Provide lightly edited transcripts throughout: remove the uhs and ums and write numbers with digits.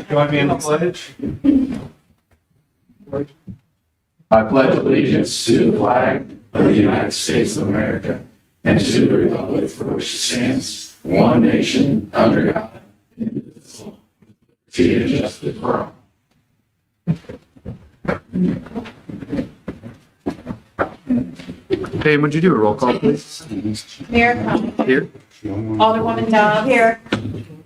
Join me in the pledge. I pledge allegiance to the flag of the United States of America and to the republic for which it stands, one nation, under God, indivisible, with liberty and justice for all. Hey, would you do a roll call, please? Mayor Condon. Here. Alderwoman Dobbs. Here.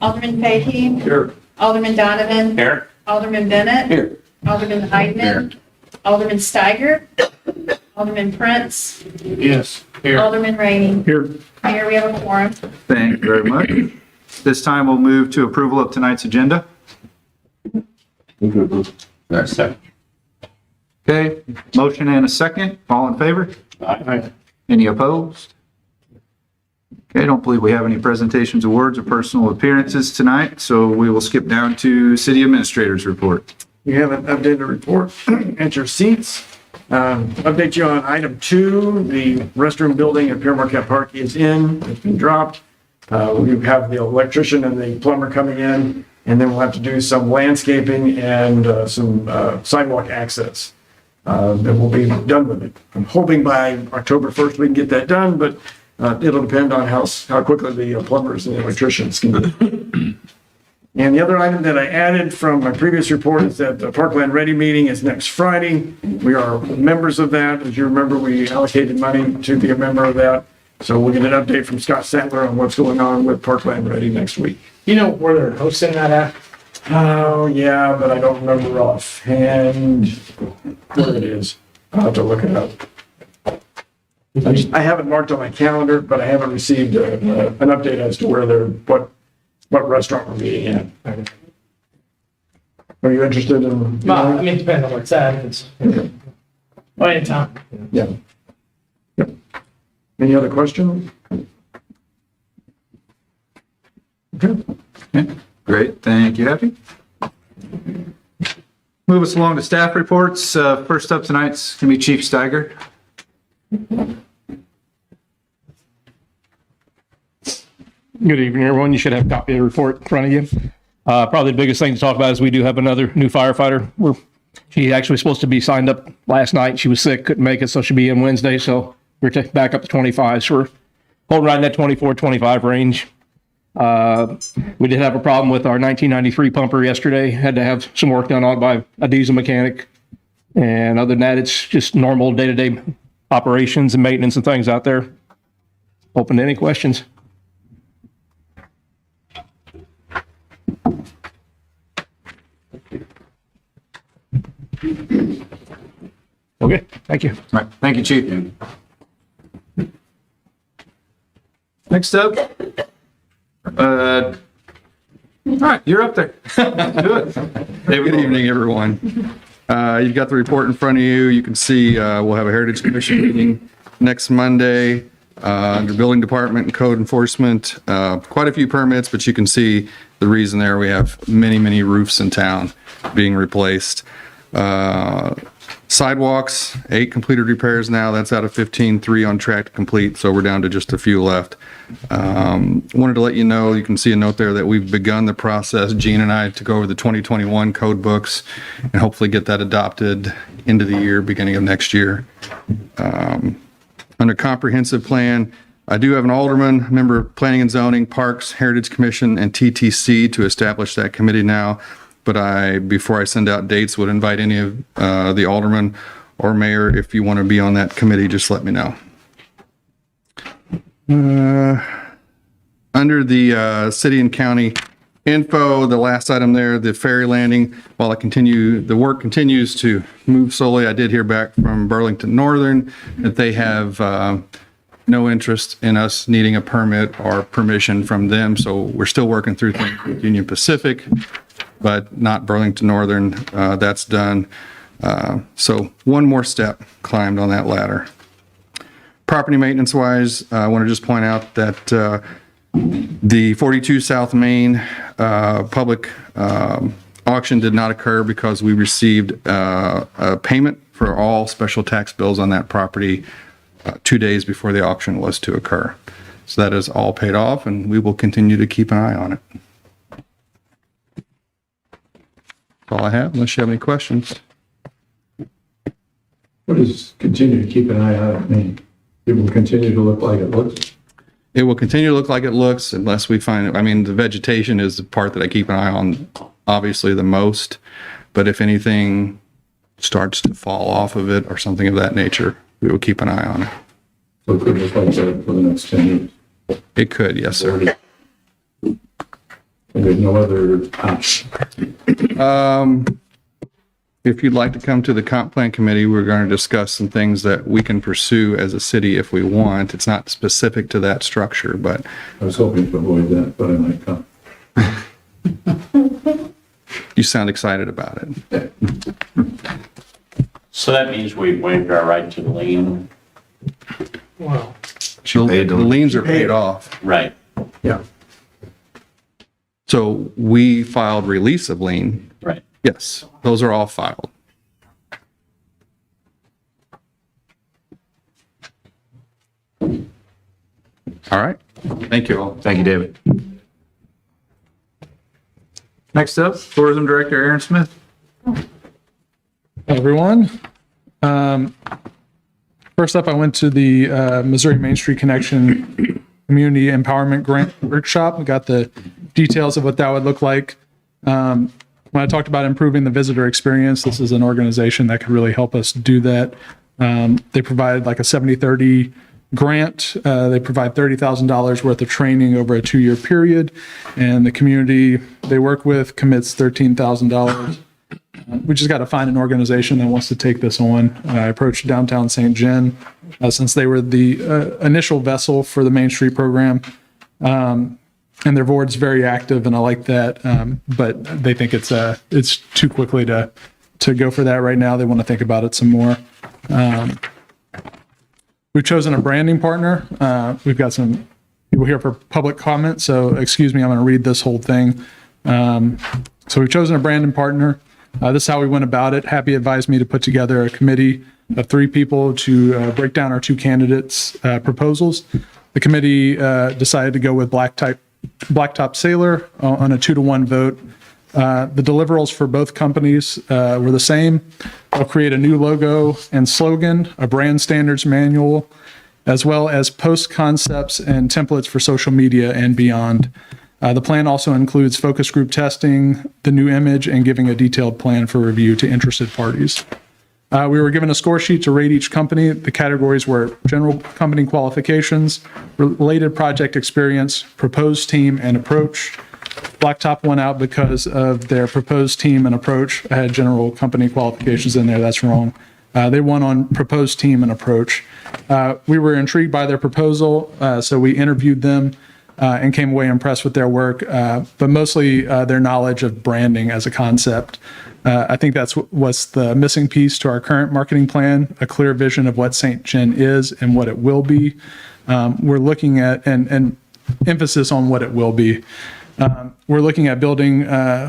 Alderman Fahey. Here. Alderman Donovan. Here. Alderman Bennett. Here. Alderman Heidman. Alderman Steiger. Alderman Prince. Yes. Here. Alderman Rainey. Here. Mayor, we have a quorum. Thank you very much. This time we'll move to approval of tonight's agenda. Second. Okay, motion and a second. All in favor? Aye. Any opposed? Okay, I don't believe we have any presentations of words or personal appearances tonight, so we will skip down to city administrator's report. You have an updated report at your seats. Update you on item 2, the restroom building at Pierre Marquette Park is in, it's been dropped. We have the electrician and the plumber coming in, and then we'll have to do some landscaping and some sidewalk access. That will be done with it. I'm hoping by October 1st we can get that done, but it'll depend on how quickly the plumbers and the electricians can do it. And the other item that I added from my previous report is that the Parkland Ready meeting is next Friday. We are members of that. As you remember, we allocated money to be a member of that. So we'll get an update from Scott Sattler on what's going on with Parkland Ready next week. You know where they're hosting that at? Oh, yeah, but I don't remember offhand where it is. I'll have to look it up. I have it marked on my calendar, but I haven't received an update as to where what restaurant we're meeting at. Are you interested in? Well, I mean, it depends on where it's at. It's right in town. Yeah. Yep. Any other questions? Okay. Okay, great, thank you, Happy. Move us along to staff reports. First up tonight's going to be Chief Steiger. Good evening, everyone. You should have a copy of the report in front of you. Probably the biggest thing to talk about is we do have another new firefighter. She actually was supposed to be signed up last night. She was sick, couldn't make it, so she'll be in Wednesday. So we're back up to 25. So we're holding right in that 24, 25 range. We did have a problem with our 1993 pumper yesterday. Had to have some work done on it by a diesel mechanic. And other than that, it's just normal day-to-day operations and maintenance and things out there. Open to any questions. Okay, thank you. All right, thank you, Chief. Next up, all right, you're up there. Do it. Good evening, everyone. You've got the report in front of you. You can see we'll have a Heritage Commission meeting next Monday under Building Department and Code Enforcement. Quite a few permits, but you can see the reason there. We have many roofs in town being replaced. Sidewalks, 8 completed repairs now. That's out of 15, 3 on track to complete, so we're down to just a few left. Wanted to let you know, you can see a note there that we've begun the process, Gene and I, to go over the 2021 code books and hopefully get that adopted into the year, beginning of next year. Under comprehensive plan, I do have an alderman, member of Planning and Zoning, Parks, Heritage Commission, and TTC to establish that committee now. But before I send out dates, would invite any of the aldermen or mayor, if you want to be on that committee, just let me know. Under the city and county info, the last item there, the ferry landing, while the work continues to move slowly, I did hear back from Burlington Northern that they have no interest in us needing a permit or permission from them. So we're still working through things with Union Pacific, but not Burlington Northern. That's done. So one more step climbed on that ladder. Property maintenance wise, I want to just point out that the 42 South Main public auction did not occur because we received a payment for all special tax bills on that property 2 days before the auction was to occur. So that is all paid off, and we will continue to keep an eye on it. all I have, unless you have any questions. What does continue to keep an eye on it mean? It will continue to look like it looks? It will continue to look like it looks unless we find, I mean, the vegetation is the part that I keep an eye on, obviously the most. But if anything starts to fall off of it or something of that nature, we will keep an eye on it. So it could look like that for the next 10 years? It could, yes, sir. And there's no other option? If you'd like to come to the comp plan committee, we're going to discuss some things that we can pursue as a city if we want. It's not specific to that structure, but I was hoping to avoid that, but I might come. you sound excited about it. So that means we waived our right to lien? Wow. The liens are paid off. Right. Yeah. So we filed release of lien. Right. Yes, those are all filed. All right. Thank you all. Thank you, David. Next up, Tourism Director Aaron Smith. Hey, everyone. First up, I went to the Missouri Main Street Connection Community Empowerment Grant Workshop. We got the details of what that would look like. When I talked about improving the visitor experience, this is an organization that could really help us do that. They provided like a 70-30 grant. They provide $30,000 worth of training over a 2-year period, and the community they work with commits $13,000. We just got to find an organization that wants to take this on. I approached Downtown St. Gen since they were the initial vessel for the Main Street program. And their board's very active, and I like that. But they think it's too quickly to go for that right now. They want to think about it some more. We've chosen a branding partner. We've got some people here for public comment, so excuse me, I'm going to read this whole thing. So we've chosen a branding partner. This is how we went about it. Happy advised me to put together a committee of 3 people to break down our 2 candidates' proposals. The committee decided to go with Blacktop Sailor on a 2-to-1 vote. The deliverables for both companies were the same. They'll create a new logo and slogan, a brand standards manual, as well as post concepts and templates for social media and beyond. The plan also includes focus group testing, the new image, and giving a detailed plan for review to interested parties. We were given a score sheet to rate each company. The categories were general company qualifications, related project experience, proposed team, and approach. Blacktop went out because of their proposed team and approach. I had general company qualifications in there. That's wrong. They won on proposed team and approach. We were intrigued by their proposal, so we interviewed them and came away impressed with their work, but mostly their knowledge of branding as a concept. I think that's what's the missing piece to our current marketing plan, a clear vision of what St. Gen is and what it will be. We're looking at, and emphasis on what it will be. We're looking at building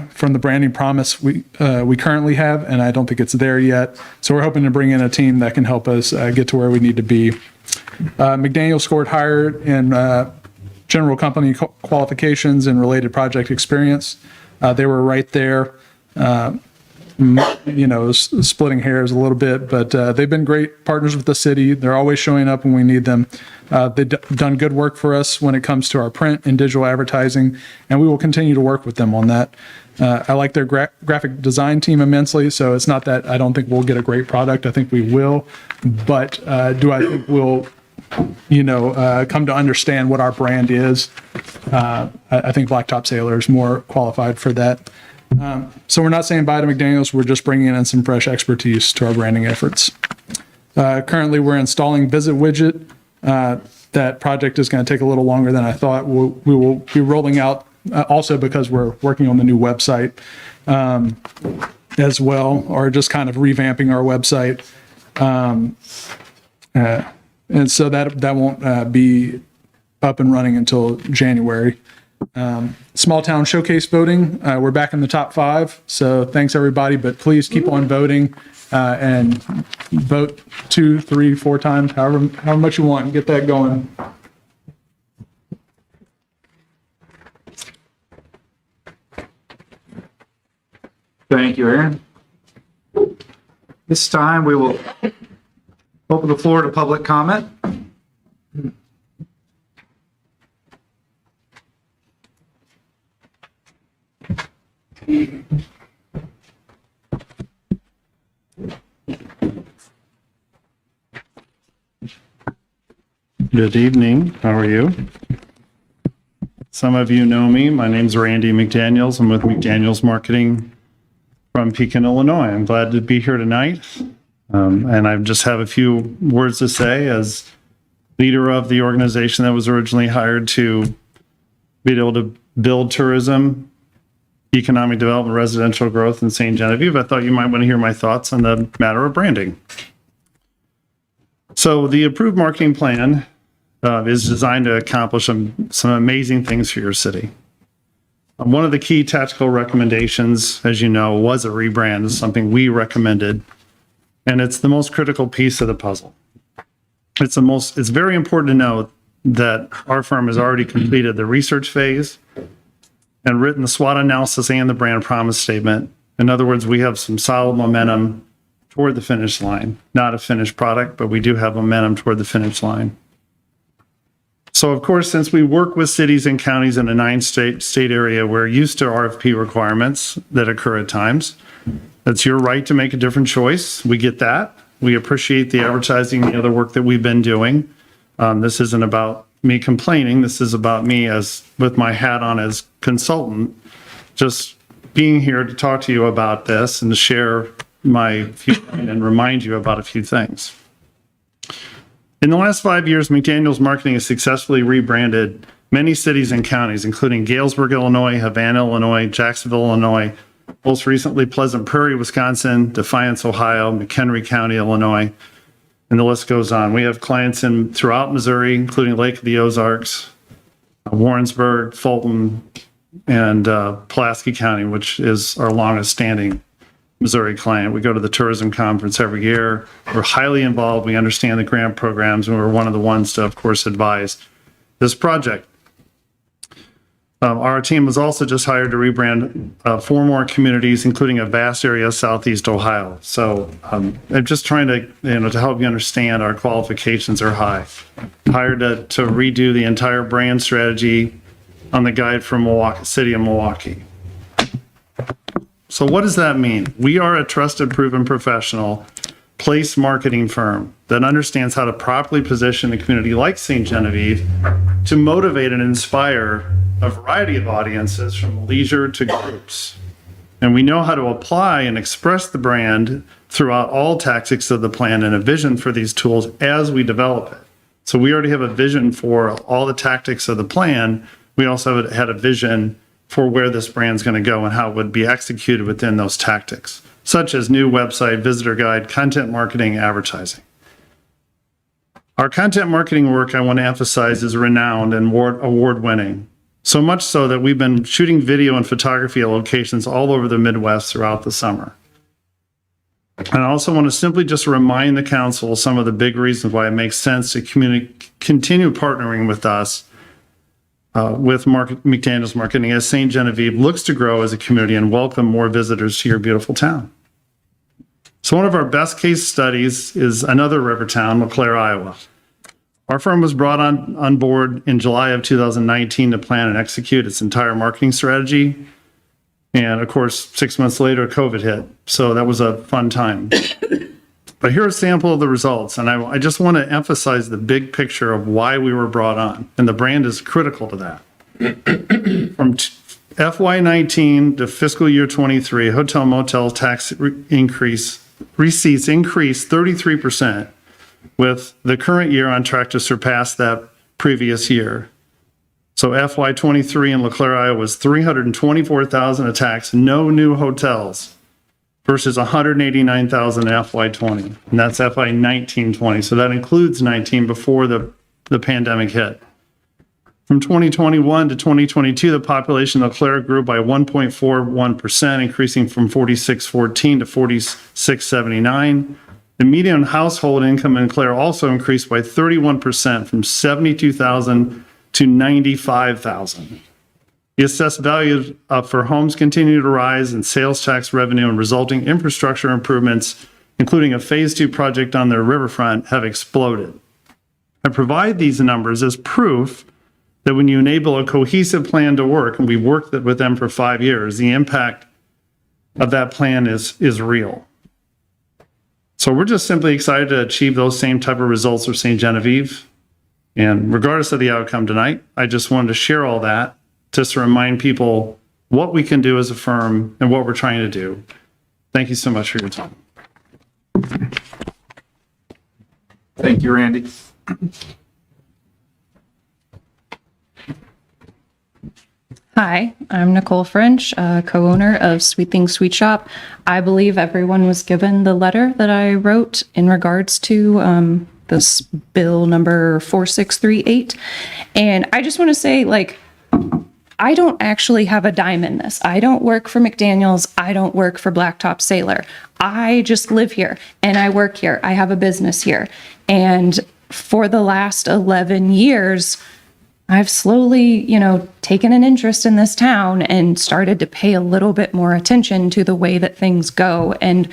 from the branding promise we currently have, and I don't think it's there yet. So we're hoping to bring in a team that can help us get to where we need to be. McDaniel scored higher in general company qualifications and related project experience. They were right there. Splitting hairs a little bit, but they've been great partners with the city. They're always showing up when we need them. They've done good work for us when it comes to our print and digital advertising, and we will continue to work with them on that. I like their graphic design team immensely, so it's not that I don't think we'll get a great product. I think we will, but do I think we'll come to understand what our brand is? I think Blacktop Sailor is more qualified for that. So we're not saying bye to McDaniels, we're just bringing in some fresh expertise to our branding efforts. Currently, we're installing Visit Widget. That project is going to take a little longer than I thought. We will be rolling out also because we're working on the new website as well, or just kind of revamping our website. And so that won't be up and running until January. Small town showcase voting. We're back in the top 5. So thanks everybody, but please keep on voting and vote 2, 3, 4 times, however much you want, and get that going. Thank you, Aaron. This time we will open the floor to public comment. Good evening. How are you? Some of you know me. My name's Randy McDaniels. I'm with McDaniels Marketing from Pekin, Illinois. I'm glad to be here tonight. And I just have a few words to say as leader of the organization that was originally hired to be able to build tourism, economic development, residential growth in St. Genevieve. I thought you might want to hear my thoughts on the matter of branding. So the approved marketing plan is designed to accomplish some amazing things for your city. One of the key tactical recommendations, as you know, was a rebrand. It's something we recommended, and it's the most critical piece of the puzzle. It's very important to note that our firm has already completed the research phase and written the SWOT analysis and the brand promise statement. In other words, we have some solid momentum toward the finish line. Not a finished product, but we do have momentum toward the finish line. So, of course, since we work with cities and counties in a 9-state area, we're used to RFP requirements that occur at times. That's your right to make a different choice. We get that. We appreciate the advertising and the other work that we've been doing. This isn't about me complaining. This is about me with my hat on as consultant, just being here to talk to you about this and to share my view and remind you about a few things. In the last 5 years, McDaniels Marketing has successfully rebranded many cities and counties, including Galesburg, Illinois, Havana, Illinois, Jacksonville, Illinois, most recently Pleasant Prairie, Wisconsin, Defiance, Ohio, McHenry County, Illinois, and the list goes on. We have clients throughout Missouri, including Lake of the Ozarks, Warrensburg, Fulton, and Pulaski County, which is our longest standing Missouri client. We go to the tourism conference every year. We're highly involved. We understand the grant programs, and we're one of the ones to, of course, advise this project. Our team was also just hired to rebrand 4 more communities, including a vast area of Southeast Ohio. So I'm just trying to help you understand our qualifications are high. Hired to redo the entire brand strategy on the guide for Milwaukee, city of Milwaukee. So what does that mean? We are a trusted, proven professional place marketing firm that understands how to properly position a community like St. Genevieve to motivate and inspire a variety of audiences from leisure to groups. And we know how to apply and express the brand throughout all tactics of the plan and a vision for these tools as we develop it. So we already have a vision for all the tactics of the plan. We also had a vision for where this brand's going to go and how it would be executed within those tactics, such as new website, visitor guide, content marketing, advertising. Our content marketing work, I want to emphasize, is renowned and award-winning. So much so that we've been shooting video and photography at locations all over the Midwest throughout the summer. And I also want to simply just remind the council some of the big reasons why it makes sense to continue partnering with us with McDaniels Marketing as St. Genevieve looks to grow as a community and welcome more visitors to your beautiful town. So one of our best case studies is another river town, LeClaire, Iowa. Our firm was brought on board in July of 2019 to plan and execute its entire marketing strategy. And of course, 6 months later, COVID hit. So that was a fun time. But here's a sample of the results. And I just want to emphasize the big picture of why we were brought on. And the brand is critical to that. From FY19 to fiscal year 23, hotel motel tax receipts increased 33%, with the current year on track to surpass that previous year. So FY23 in LeClaire, Iowa was $324,000 a tax, no new hotels, versus $189,000 in FY20. And that's FY19-20. So that includes 19 before the pandemic hit. From 2021 to 2022, the population of LeClaire grew by 1.41%, increasing from 4614 to 4679. The median household income in LeClaire also increased by 31%, from $72,000 to $95,000. The assessed values for homes continue to rise, and sales tax revenue and resulting infrastructure improvements, including a phase 2 project on their riverfront, have exploded. I provide these numbers as proof that when you enable a cohesive plan to work, and we've worked with them for 5 years, the impact of that plan is real. So we're just simply excited to achieve those same type of results for St. Genevieve. And regardless of the outcome tonight, I just wanted to share all that just to remind people what we can do as a firm and what we're trying to do. Thank you so much for your time. Thank you, Randy. Hi, I'm Nicole French, co-owner of Sweet Things Sweet Shop. I believe everyone was given the letter that I wrote in regards to this bill number 4638. And I just want to say, like, I don't actually have a dime in this. I don't work for McDaniels. I don't work for Blacktop Sailor. I just live here and I work here. I have a business here. And for the last 11 years, I've slowly, taken an interest in this town and started to pay a little bit more attention to the way that things go. And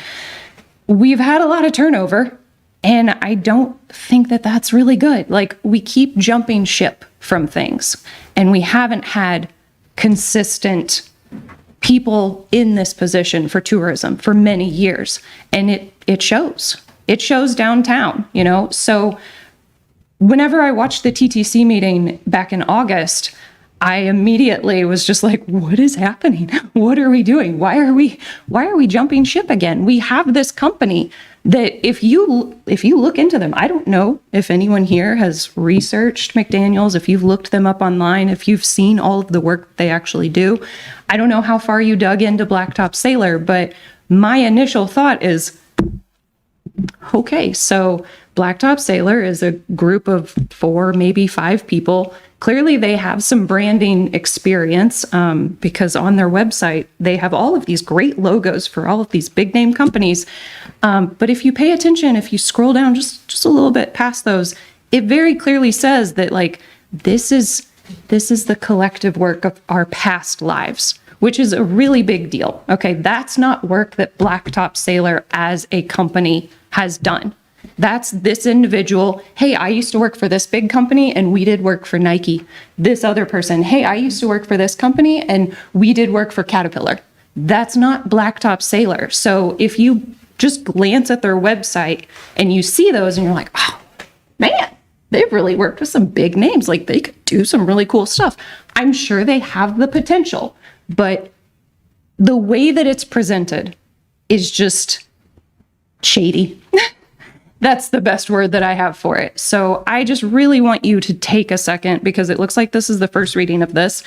we've had a lot of turnover, and I don't think that that's really good. Like, we keep jumping ship from things, and we haven't had consistent people in this position for tourism for many years. And it shows. It shows downtown, So whenever I watched the TTC meeting back in August, I immediately was just like, what is happening? What are we doing? Why are we jumping ship again? We have this company that if you look into them, I don't know if anyone here has researched McDaniels, if you've looked them up online, if you've seen all of the work they actually do. I don't know how far you dug into Blacktop Sailor, but my initial thought is, okay, so Blacktop Sailor is a group of 4, maybe 5 people. Clearly, they have some branding experience because on their website, they have all of these great logos for all of these big name companies. But if you pay attention, if you scroll down just a little bit past those, it very clearly says that, like, this is the collective work of our past lives, which is a really big deal. Okay, that's not work that Blacktop Sailor as a company has done. That's this individual. Hey, I used to work for this big company and we did work for Nike. This other person. Hey, I used to work for this company and we did work for Caterpillar. That's not Blacktop Sailor. So if you just glance at their website and you see those and you're like, oh, man, they've really worked with some big names. Like, they could do some really cool stuff. I'm sure they have the potential, but the way that it's presented is just shady. That's the best word that I have for it. So I just really want you to take a second, because it looks like this is the first reading of this.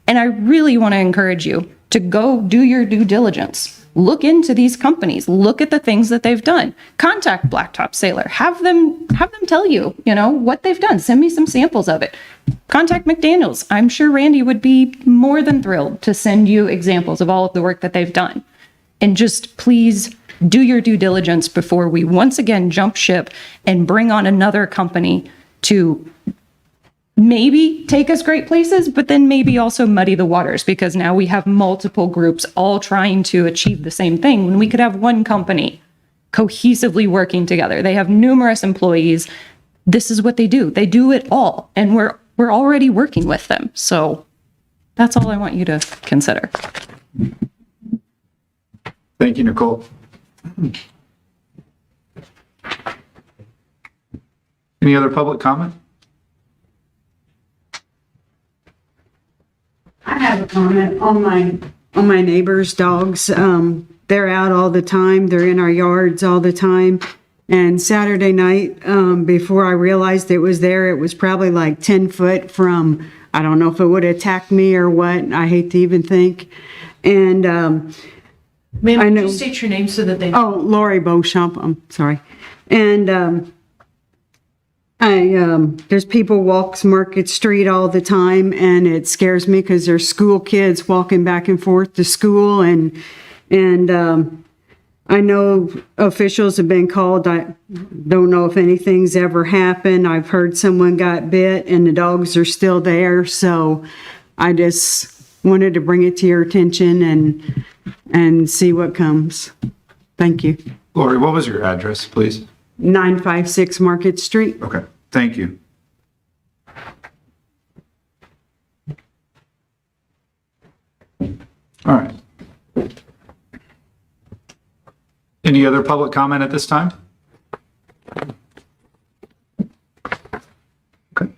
And I really want to encourage you to go do your due diligence. Look into these companies. Look at the things that they've done. Contact Blacktop Sailor. Have them tell you, what they've done. Send me some samples of it. Contact McDaniels. I'm sure Randy would be more than thrilled to send you examples of all of the work that they've done. And just please do your due diligence before we once again jump ship and bring on another company to maybe take us great places, but then maybe also muddy the waters, because now we have multiple groups all trying to achieve the same thing when we could have one company cohesively working together. They have numerous employees. This is what they do. They do it all, and we're already working with them. So that's all I want you to consider. Thank you, Nicole. Any other public comment? I have a comment on my neighbors' dogs. They're out all the time. They're in our yards all the time. And Saturday night, before I realized it was there, it was probably like 10 foot from, I don't know if it would attack me or what. I hate to even think. And Ma'am, I could know. you state your name so that they... Oh, Lori Beauchamp, I'm sorry. And there's people walks Market Street all the time, and it scares me because there's school kids walking back and forth to school, and I know officials have been called. I don't know if anything's ever happened. I've heard someone got bit and the dogs are still there, so I just wanted to bring it to your attention and see what comes. Thank you. Lori, what was your address, please? 956 Market Street. Okay, thank you. All right. Any other public comment at this time? Okay.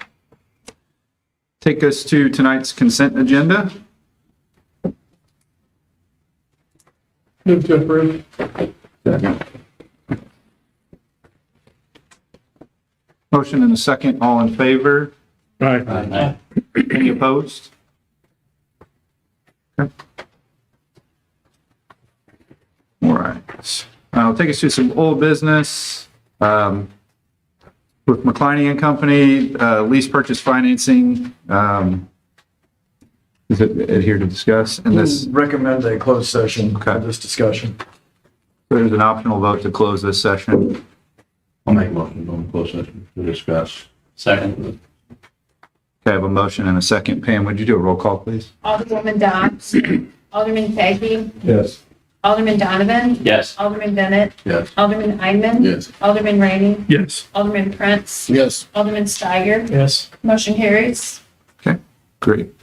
Take us to tonight's consent agenda. Move to approve. Motion and a second, all in favor? Aye. Any opposed? Okay. All right. I'll take us to some old business. With McLeany and Company, lease purchase financing. Is it here to discuss? And this, Recommend a closed session for Okay. this discussion. there's an optional vote to close this session. I'll make a motion to go in closed session to discuss. Second. Okay, I have a motion and a second. Pam, would you do a roll call, please? Alderwoman Dobbs. Alderman Fahy. Yes. Alderman Donovan. Yes. Alderman Bennett. Yes. Alderman Eidman. Yes. Alderman Rainey. Yes. Alderman Prince. Yes. Alderman Steiger. Yes. Motion carries. Okay, great.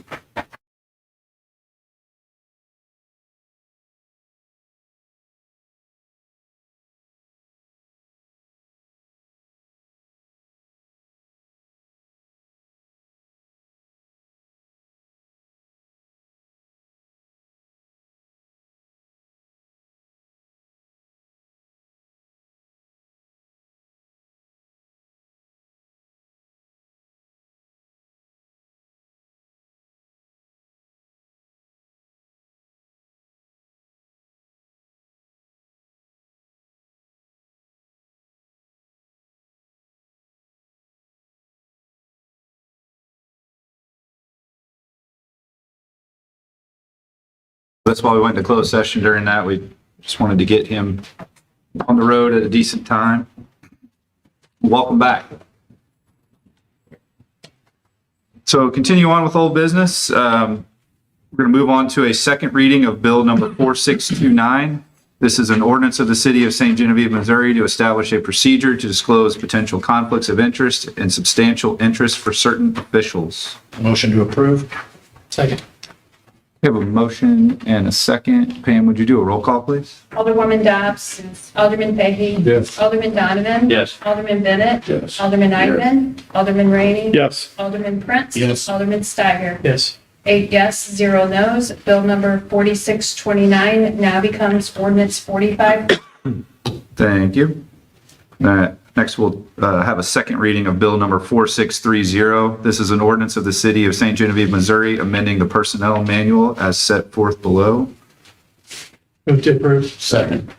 That's why we went into closed session during that. We just wanted to get him on the road at a decent time. Welcome back. So continue on with old business. We're going to move on to a second reading of Bill number 4629. This is an ordinance of the City of St. Genevieve, Missouri to establish a procedure to disclose potential conflicts of interest and substantial interest for certain officials. Motion to approve. Second. We have a motion and a second. Pam, would you do a roll call, please? Alderwoman Dobbs. Alderman Fahy. Yes. Alderman Donovan. Yes. Alderman Bennett. Yes. Alderman Eidman. Alderman Rainey. Yes. Alderman Prince. Yes. Alderman Steiger. Yes. 8 yes, 0 no's. Bill number 4629 now becomes ordinance 45. Thank you. Next, we'll have a second reading of Bill number 4630. This is an ordinance of the City of St. Genevieve, Missouri, amending the personnel manual as set forth below. Move to approve. Second.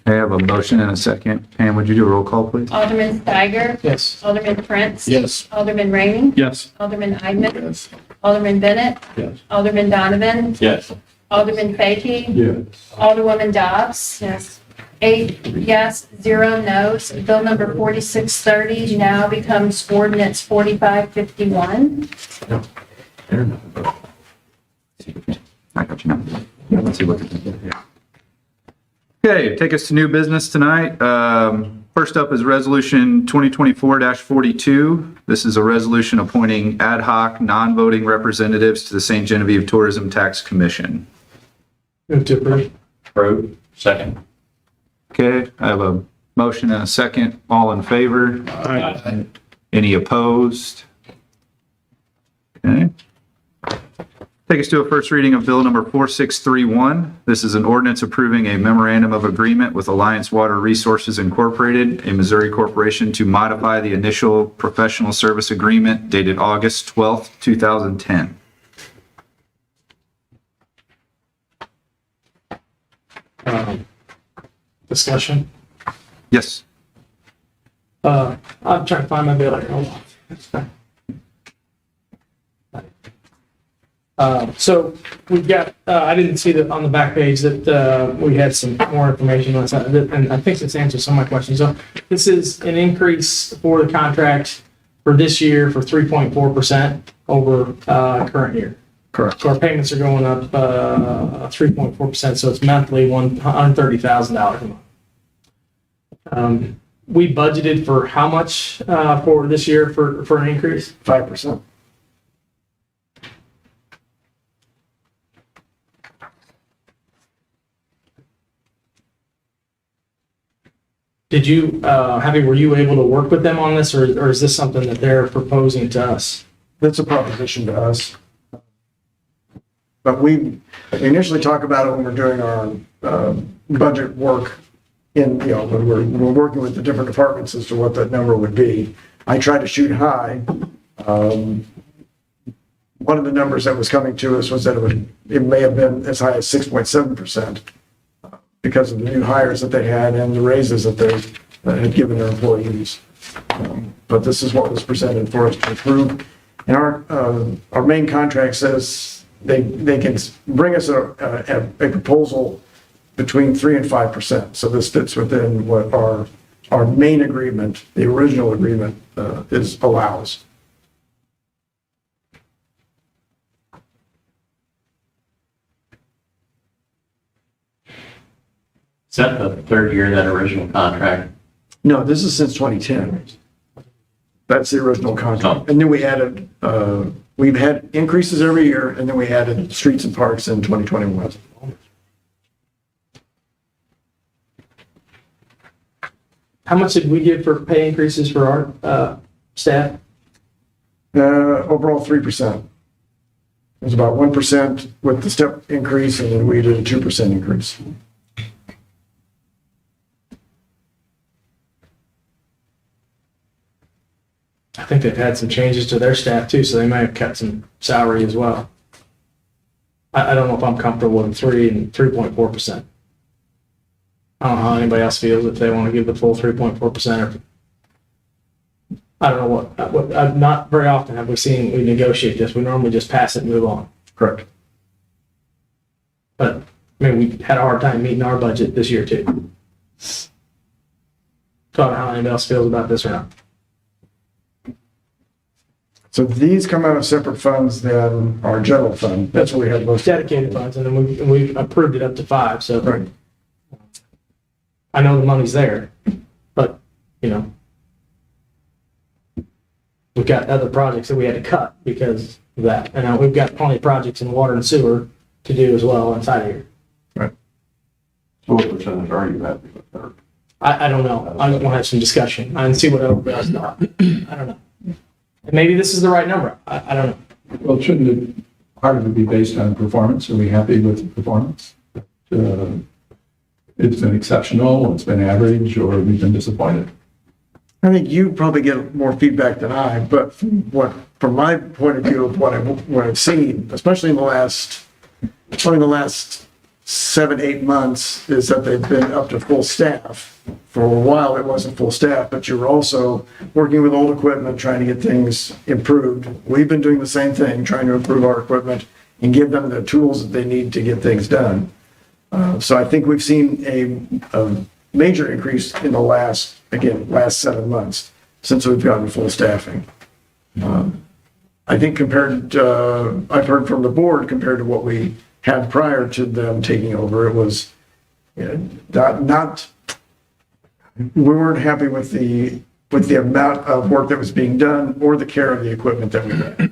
I have a motion and a second. Pam, would you do a roll call, please? Alderman Steiger. Yes. Alderman Prince. Yes. Alderman Rainey. Yes. Alderman Eidman. Yes. Alderman Bennett. Yes. Alderman Donovan. Yes. Alderman Fahy. Yes. Alderwoman Dobbs. Yes. 8 yes, 0 no's. Bill number 4630 now becomes ordinance 4551. I got you now. Let's see what. Yeah. Okay, take us to new business tonight. First up is Resolution 2024-42. This is a resolution appointing ad hoc, non-voting representatives to the St. Genevieve Tourism Tax Commission. Move to approve. Approved. Second. Okay, I have a motion and a second. All in favor? Aye. Any opposed? Okay. Take us to a first reading of Bill number 4631. This is an ordinance approving a memorandum of agreement with Alliance Water Resources Incorporated, a Missouri corporation, to modify the initial professional service agreement dated August 12th, 2010. Discussion. Yes. I'm trying to find my bill here. Hold on. So we've got, I didn't see that on the back page that we had some more information on that, and I think this answers some of my questions. So this is an increase for the contract for this year for 3.4% over current year. Correct. So our payments are going up 3.4%, so it's monthly $130,000 a month. We budgeted for how much for this year for an increase? 5%. Did you, were you able to work with them on this, or is this something that they're proposing to us? That's a proposition to us. But we initially talk about it when we're doing our budget work when we're working with the different departments as to what that number would be. I try to shoot high. One of the numbers that was coming to us was that it may have been as high as 6.7% because of the new hires that they had and the raises that they had given their employees. But this is what was presented for us to approve. And our main contract says they can bring us a proposal between 3 and 5%. So this fits within what our main agreement, the original agreement, allows. Is that the third year of that original contract? No, this is since 2010. That's the original contract. And then we added, we've had increases every year, and then we added streets and parks in 2021. How much did we give for pay increases for our staff? Overall, 3%. It was about 1% with the step increase, and then we did a 2% increase. I think they've had some changes to their staff too, so they may have cut some salary as well. I don't know if I'm comfortable with 3.4%. I don't know how anybody else feels if they want to give the full 3.4% or I don't know what not very often have we negotiate this. We normally just pass it and move on. Correct. But I mean, we had a hard time meeting our budget this year too. So I don't know how anybody else feels about this or not. So these come out of separate funds than our general fund. That's where we have most dedicated funds, and then we approved it up to 5. So right. I know the money's there, but we've got other projects that we had to cut because of that, and now we've got plenty of projects in water and sewer to do as well inside of here. Right. So what percentage are you happy with there? I don't know. I just want to have some discussion and see what everybody else thought. I don't know. And maybe this is the right number. I don't know. Well, shouldn't it part of it be based on performance? Are we happy with the performance? It's been exceptional, it's been average, or we've been disappointed? I think you probably get more feedback than I, but from my point of view of what I've seen, especially in the last 7-8 months, is that they've been up to full staff. For a while, it wasn't full staff, but you were also working with old equipment, trying to get things improved. We've been doing the same thing, trying to improve our equipment and give them the tools that they need to get things done. So I think we've seen a major increase in the last 7 months since we've gotten full staffing. I think I've heard from the board compared to what we had prior to them taking over, it was we weren't happy with the amount of work that was being done or the care of the equipment that we had.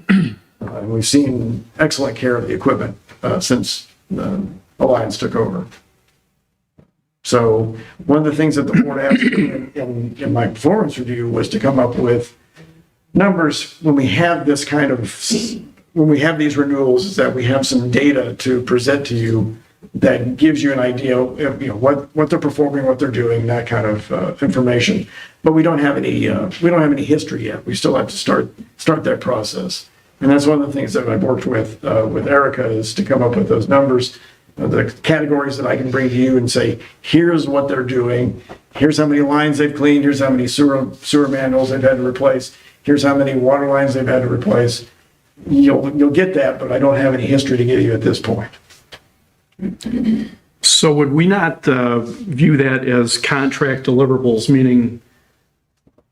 And we've seen excellent care of the equipment since Alliance took over. So one of the things that the board asked me in my performance review was to come up with numbers when we have these renewals, is that we have some data to present to you that gives you an idea of what they're performing, what they're doing, that kind of information. But we don't have any history yet. We still have to start that process. And that's one of the things that I've worked with Erica, is to come up with those numbers, the categories that I can bring to you and say, here's what they're doing. Here's how many lines they've cleaned. Here's how many sewer manholes they've had to replace. Here's how many water lines they've had to replace. You'll get that, but I don't have any history to give you at this point. So would we not view that as contract deliverables, meaning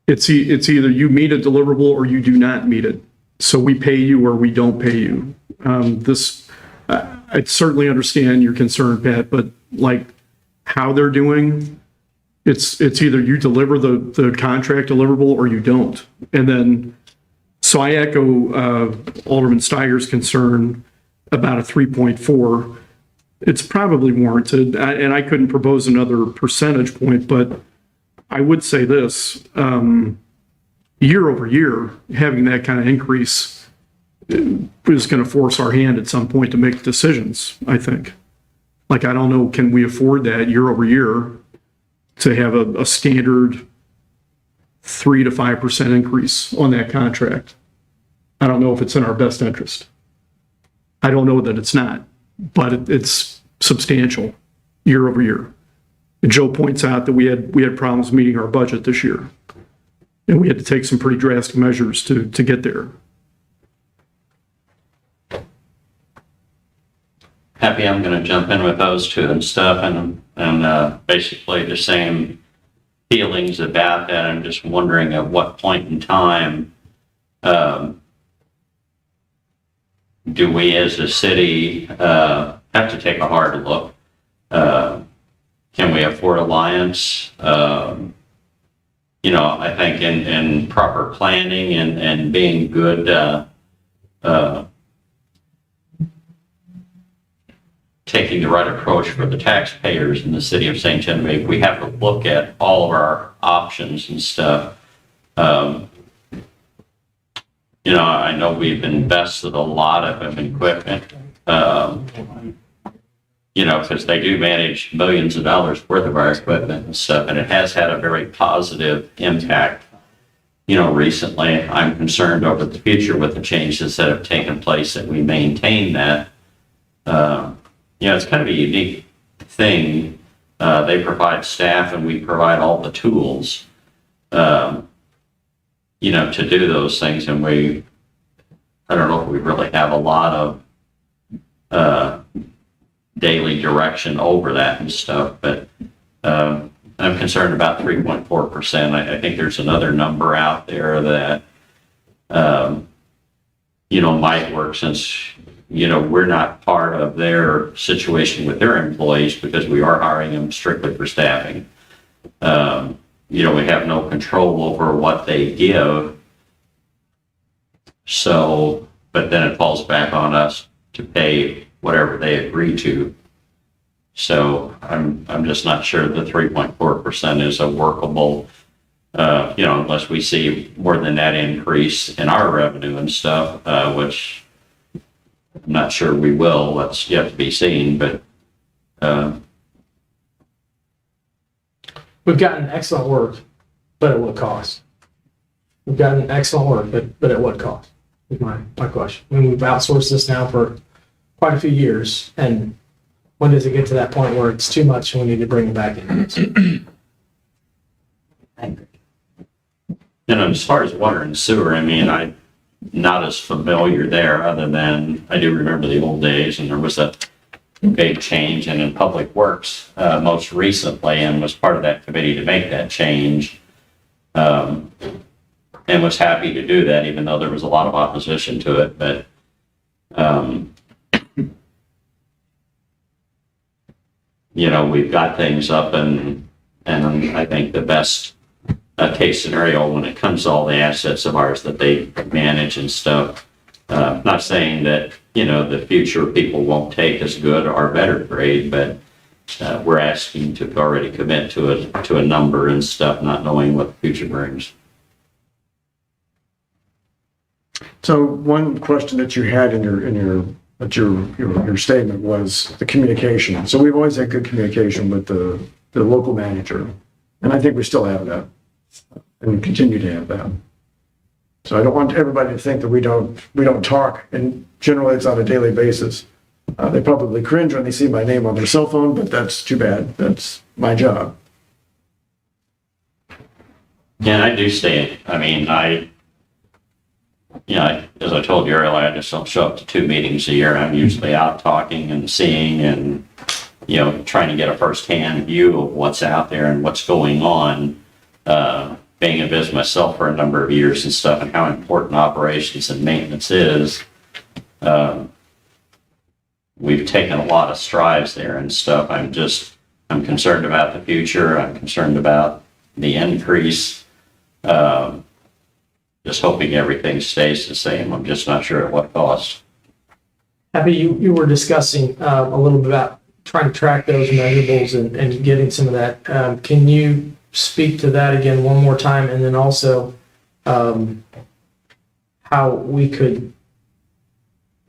it's either you meet a deliverable or you do not meet it? So we pay you or we don't pay you. I certainly understand your concern, Pat, but like how they're doing, it's either you deliver the contract deliverable or you don't. And then, so I echo Alderman Steiger's concern about a 3.4. It's probably warranted, and I couldn't propose another percentage point, but I would say this, year over year, having that kind of increase is going to force our hand at some point to make decisions, I think. Like, I don't know, can we afford that year over year to have a standard 3 to 5% increase on that contract? I don't know if it's in our best interest. I don't know that it's not, but it's substantial year over year. And Joe points out that we had problems meeting our budget this year, and we had to take some pretty drastic measures to get there. Happy I'm going to jump in with those two and stuff, and basically the same feelings about that. I'm just wondering at what point in time do we as a city have to take a hard look? Can we afford alliance? I think in proper planning and being good, taking the right approach for the taxpayers in the city of St. Genevieve, we have to look at all of our options and stuff. I know we've invested a lot of equipment, because they do manage millions of dollars worth of our equipment and stuff, and it has had a very positive impact. Recently, I'm concerned over the future with the changes that have taken place, that we maintain that. It's kind of a unique thing. They provide staff and we provide all the tools, to do those things. And I don't know if we really have a lot of daily direction over that and stuff, but I'm concerned about 3.4%. I think there's another number out there that, might work, since we're not part of their situation with their employees, because we are hiring them strictly for staffing. We have no control over what they give. So, but then it falls back on us to pay whatever they agree to. So I'm just not sure the 3.4% is a workable, unless we see more than that increase in our revenue and stuff, which I'm not sure we will. That's yet to be seen, but We've gotten excellent work, but at what cost? We've gotten excellent work, but at what cost? Is my question. I mean, we've outsourced this now for quite a few years, and when does it get to that point where it's too much and we need to bring it back in? as far as water and sewer, I'm not as familiar there, other than I do remember the old days, and there was a big change, and in Public Works most recently, and was part of that committee to make that change, and was happy to do that, even though there was a lot of opposition to it. But we've got things up, and I think the best case scenario when it comes to all the assets of ours that they manage and stuff. Not saying that, the future people won't take as good or better grade, but we're asking to already commit to a number and stuff, not knowing what the future brings. So one question that you had in your statement was the communication. So we've always had good communication with the local manager, and I think we still have that, and continue to have that. So I don't want everybody to think that we don't talk, and generally it's on a daily basis. They probably cringe when they see my name on their cell phone, but that's too bad. That's my job. Yeah, I do stay. As I told you earlier, I just don't show up to 2 meetings a year. I'm usually out talking and seeing and, trying to get a firsthand view of what's out there and what's going on. being in business myself for a number of years and stuff, and how important operations and maintenance is. We've taken a lot of strides there and stuff. I'm concerned about the future. I'm concerned about the increase. Just hoping everything stays the same. I'm just not sure at what cost. Abby, you were discussing a little bit about trying to track those measurables and getting some of that. Can you speak to that again one more time? And then also how we could,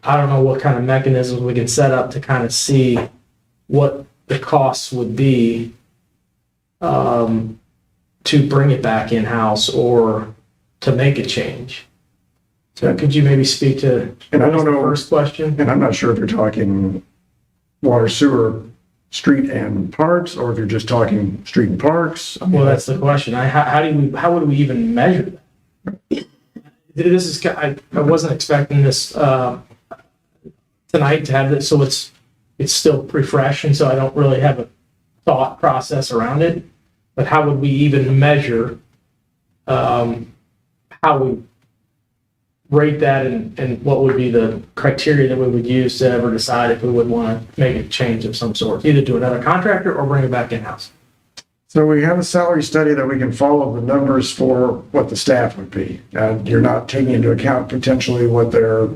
I don't know what kind of mechanisms we could set up to kind of see what the costs would be to bring it back in-house or to make a change. So could you maybe speak to And I don't know, the first question? and I'm not sure if you're talking water, sewer, street and parks, or if you're just talking street and parks. Well, that's the question. How would we even measure that? This is, I wasn't expecting this tonight to have this, so it's still pretty fresh, and so I don't really have a thought process around it. But how would we even measure how we rate that, and what would be the criteria that we would use to ever decide if we would want to make a change of some sort, either to another contractor or bring it back in-house? So we have a salary study that we can follow the numbers for what the staff would be. You're not taking into account potentially what their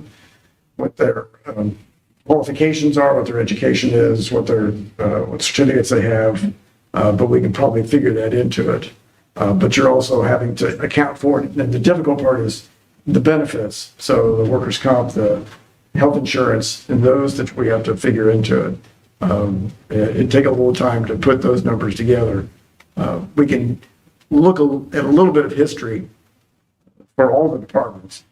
qualifications are, what their education is, what certificates they have, but we can probably figure that into it. But you're also having to account for it. And the difficult part is the benefits. So the workers' comp, the health insurance, and those that we have to figure into it. It'd take a little time to put those numbers together. We can look at a little bit of history for all the departments,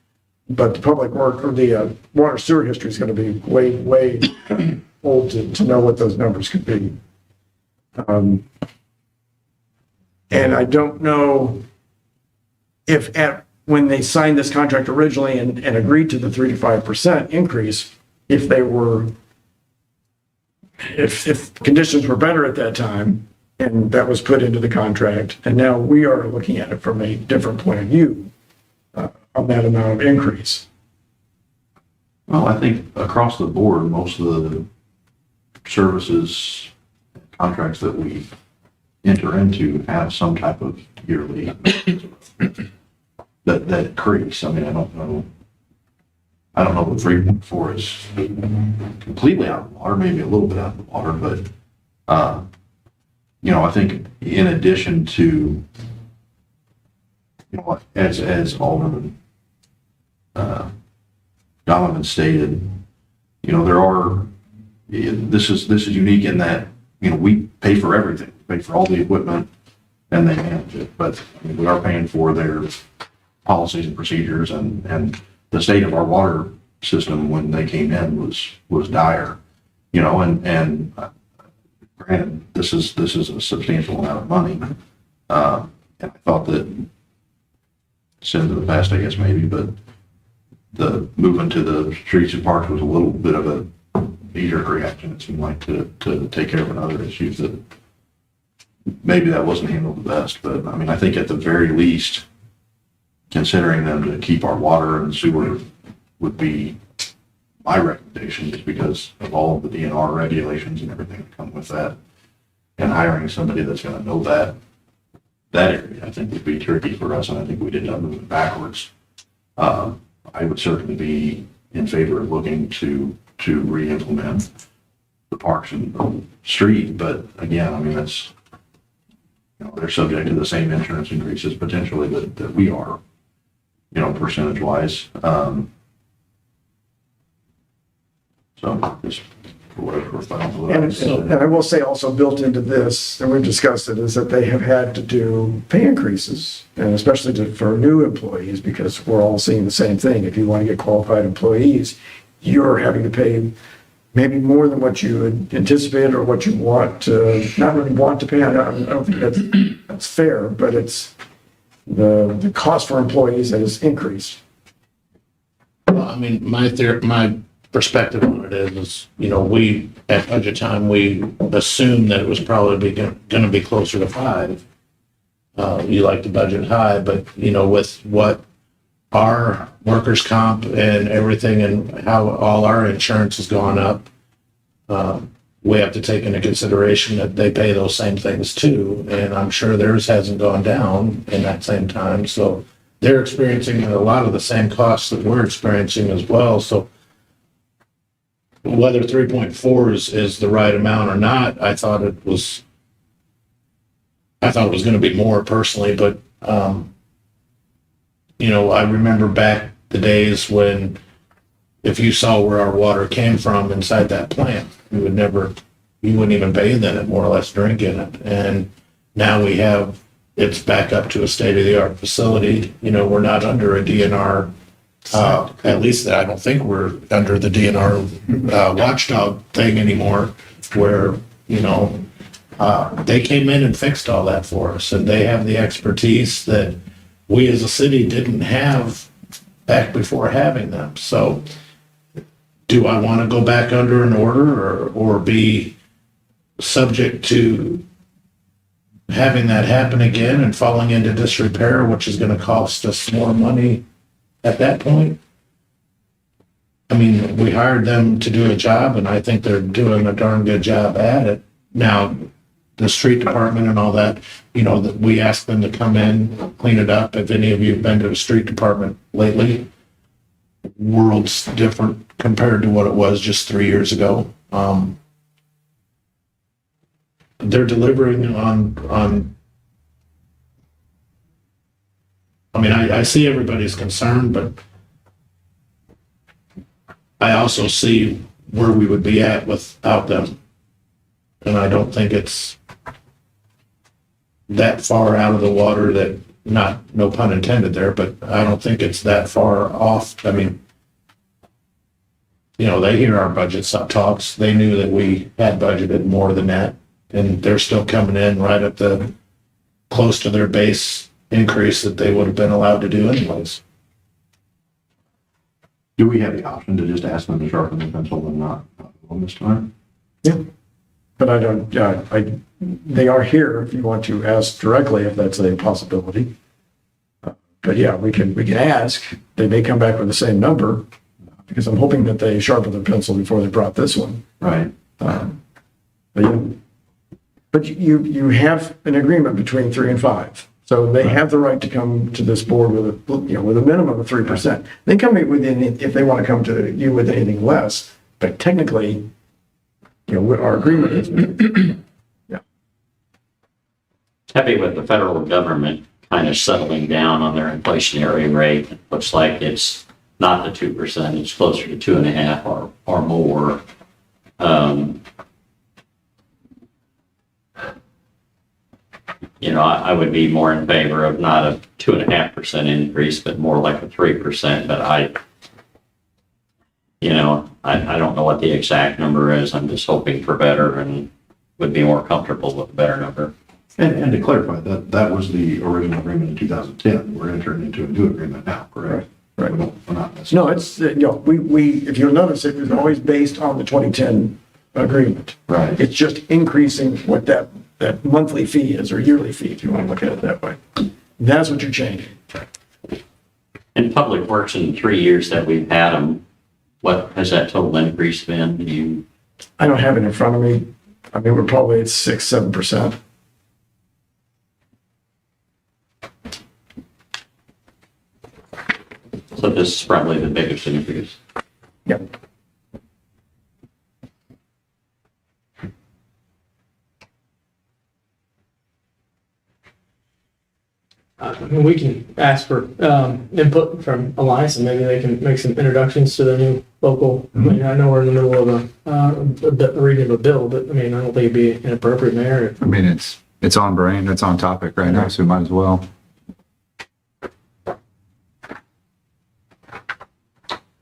but the public work or the water sewer history is going to be way old to know what those numbers could be. And I don't know if when they signed this contract originally and agreed to the 3 to 5% increase, if conditions were better at that time, and that was put into the contract, and now we are looking at it from a different point of view on that amount of increase. Well, I think across the board, most of the services contracts that we enter into have some type of yearly that increase. I mean, I don't know if 3.4 is completely out of the water, maybe a little bit out of the water, but I think in addition to, as Alderman Donovan stated, this is unique in that, we pay for everything, we pay for all the equipment and they manage it, but we are paying for their policies and procedures, and the state of our water system when they came in was dire, and granted, this is a substantial amount of money. And I thought that sin to the past, I guess maybe, but the movement to the streets and parks was a little bit of a knee-jerk reaction, it seemed like, to take care of another issue that maybe that wasn't handled the best. But I mean, I think at the very least, considering them to keep our water and sewer would be my recommendation, just because of all of the DNR regulations and everything that come with that. And hiring somebody that's going to know that area, I think would be tricky for us, and I think we'd end up moving backwards. I would certainly be in favor of looking to re-implement the parks and the street, but again, I mean, that's, they're subject to the same insurance increases potentially that we are, percentage wise. So just for whatever we're finding. And I will say also built into this, and we've discussed it, is that they have had to do pay increases, and especially for new employees, because we're all seeing the same thing. If you want to get qualified employees, you're having to pay maybe more than what you had anticipated or what you want to, not really want to pay. I don't think that's fair, but it's the cost for employees has increased. Well, I mean, my perspective on it is, we, at budget time, we assumed that it was probably going to be closer to 5. you like to budget high, but with what our workers' comp and everything and how all our insurance has gone up, we have to take into consideration that they pay those same things too. And I'm sure theirs hasn't gone down in that same time. So they're experiencing a lot of the same costs that we're experiencing as well. So whether 3.4 is the right amount or not, I thought it was going to be more personally, but I remember back the days when if you saw where our water came from inside that plant, you wouldn't even bathe in it, more or less drink in it. And now it's back up to a state-of-the-art facility. We're not under a DNR, at least I don't think we're under the DNR watchdog thing anymore, where, they came in and fixed all that for us, and they have the expertise that we as a city didn't have back before having them. So do I want to go back under an order or be subject to having that happen again and falling into disrepair, which is going to cost us more money at that point? I mean, we hired them to do a job, and I think they're doing a darn good job at it. Now, the street department and all that, that we asked them to come in, clean it up. If any of you have been to the street department lately, world's different compared to what it was just 3 years ago. They're delivering on. I mean, I see everybody's concern, but I also see where we would be at without them. And I don't think it's that far out of the water that, no pun intended there, but I don't think it's that far off. I mean, they hear our budget talks. They knew that we had budgeted more than that, and they're still coming in right at close to their base increase that they would have been allowed to do anyways. Do we have the option to just ask them to sharpen the pencil and not on this time? Yeah. But I don't, they are here if you want to ask directly if that's a possibility. But yeah, we can ask. They may come back with the same number because I'm hoping that they sharpened their pencil before they brought this one. Right. But you have an agreement between 3 and 5. So they have the right to come to this board with a minimum of 3%. They come within, if they want to come to you with anything less, but technically, our agreement is, yeah. Happy with the federal government kind of settling down on their inflationary rate. It looks like it's not the 2%, it's closer to 2.5 or more. I would be more in favor of not a 2.5% increase, but more like a 3%. But I don't know what the exact number is. I'm just hoping for better and would be more comfortable with a better number. And to clarify, that was the original agreement in 2010. We're entering into a new agreement now, correct? Right. We're not No, it's, we, if you'll notice, it was always based on the 2010 agreement. Right. It's just increasing what that monthly fee is, or yearly fee, if you want to look at it that way. That's what you're changing. In Public Works, in 3 years that we've had them, what has that total increase been? I don't have it in front of me. I mean, we're probably at 6-7%. So this is probably the biggest increase. Yep. We can ask for input from Alliance, and maybe they can make some introductions to their new local. I mean, I know we're in the middle of a reading of a bill, but I mean, I don't think it'd be inappropriate, Mayor. I mean, it's on brain, it's on topic right now, so we might as well.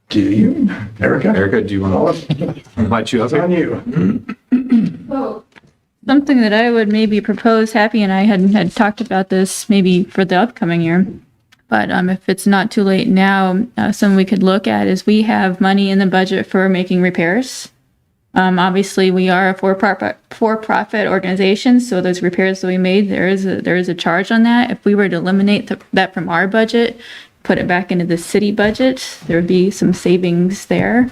Do you, Erica? Erica, do you want to invite you up It's here? on you. Well, something that I would maybe propose, Happy and I had talked about this maybe for the upcoming year, but if it's not too late now, something we could look at is we have money in the budget for making repairs Obviously, we are a for-profit organization, so those repairs that we made, there is a charge on that. If we were to eliminate that from our budget, put it back into the city budget, there would be some savings there.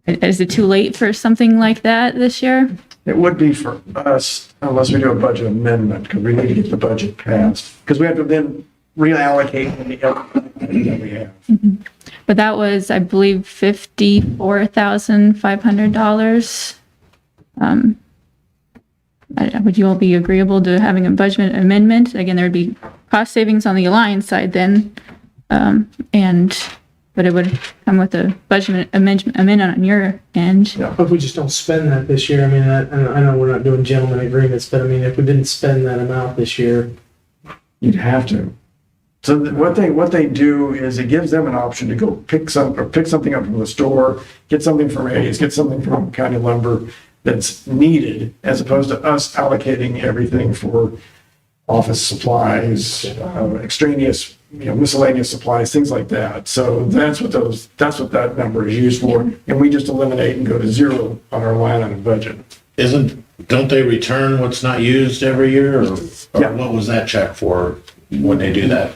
Is it too late for something like that this year? It would be for us unless we do a budget amendment, because we need to get the budget passed. Because we have to then reallocate the everything that we have. But that was, I believe, $54,500. Would you all be agreeable to having a budget amendment? Again, there would be cost savings on the Alliance side then, but it would come with a budget amendment on your end. If we just don't spend that this year, I mean, I know we're not doing gentlemen agreements, but I mean, if we didn't spend that amount this year. You'd have to. So what they do is it gives them an option to go pick something up from the store, get something from A's, get something from County Lumber that's needed, as opposed to us allocating everything for office supplies, extraneous, miscellaneous supplies, things like that. So that's what that number is used for, and we just eliminate and go to zero on our line item budget. Don't they return what's not used every year, or Yeah. what was that check for when they do that?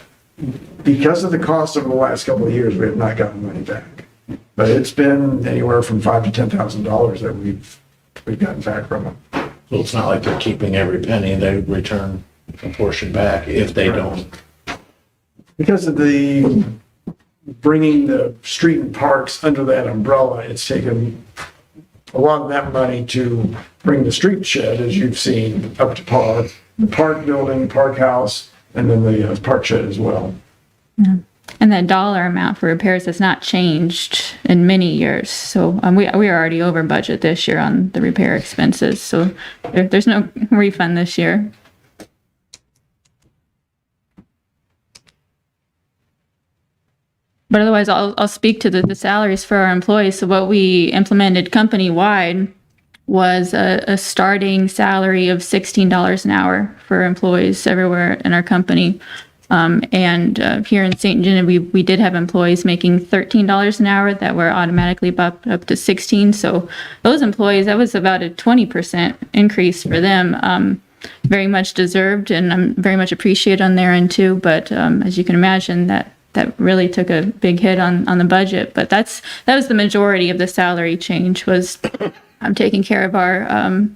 Because of the cost over the last couple of years, we have not gotten money back. But it's been anywhere from $5,000 to $10,000 that we've gotten back from them. So it's not like they're keeping every penny, they return a portion back if they don't. Because of the bringing the street and parks under that umbrella, it's taken a lot of that money to bring the street shed, as you've seen, up to par, the park building, park house, and then the park shed as well. And that dollar amount for repairs has not changed in many years. So we are already over budget this year on the repair expenses. So there's no refund this year. But otherwise, I'll speak to the salaries for our employees. So what we implemented company-wide was a starting salary of $16 an hour for employees everywhere in our company. And here in St. Genevieve, we did have employees making $13 an hour that were automatically bumped up to $16. So those employees, that was about a 20% increase for them. Very much deserved, and I'm very much appreciated on their end too. But as you can imagine, that really took a big hit on the budget. But that was the majority of the salary change, was taking care of our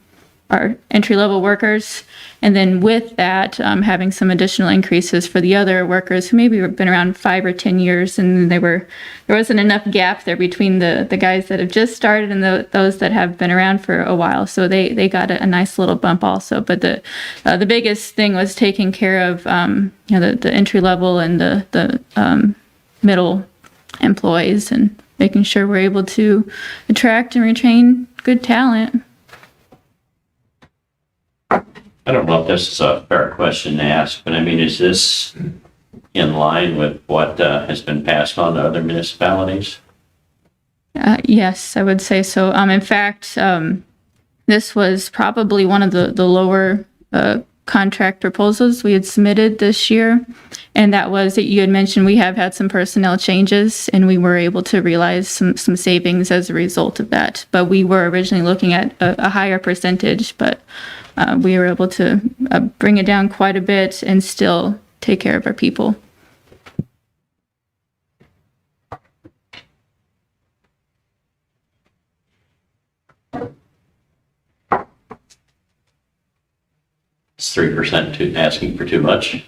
entry-level workers, and then with that, having some additional increases for the other workers who maybe have been around 5 or 10 years, and there wasn't enough gap there between the guys that have just started and those that have been around for a while. So they got a nice little bump also. But the biggest thing was taking care of the entry-level and the middle employees, and making sure we're able to attract and retain good talent. I don't know if this is a fair question to ask, but I mean, is this in line with what has been passed on to other municipalities? Yes, I would say so. In fact, this was probably one of the lower contract proposals we had submitted this year. And that was that you had mentioned we have had some personnel changes, and we were able to realize some savings as a result of that. But we were originally looking at a higher percentage, but we were able to bring it down quite a bit and still take care of our people. Is 3% asking for too much?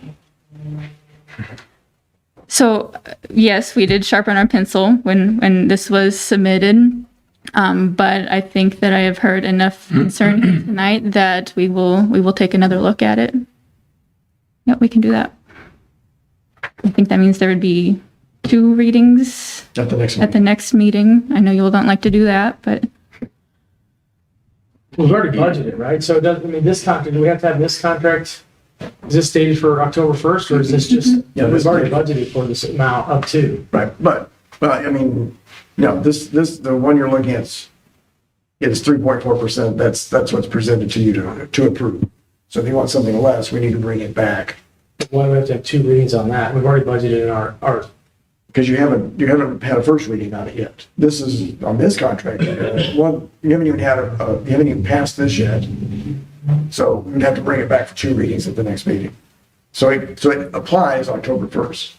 So yes, we did sharpen our pencil when this was submitted. But I think that I have heard enough concern here tonight that we will take another look at it. Yep, we can do that. I think that means there would be 2 readings At the next meeting. I know you all don't like to do that, but We've already budgeted, right? So it doesn't, I mean, this contract, do we have to have this contract? Is this dated for October 1st, or is this just, Yeah, we've already budgeted for this amount up to? Right, but I mean, no, the one you're looking at is 3.4%. That's what's presented to you to approve. So if you want something less, we need to bring it back. Why do we have to have 2 readings on that? We've already budgeted in our because you haven't had a first reading on it yet. This is, on this contract, one, you haven't even passed this yet. So we'd have to bring it back for 2 readings at the next meeting. So it applies October 1st.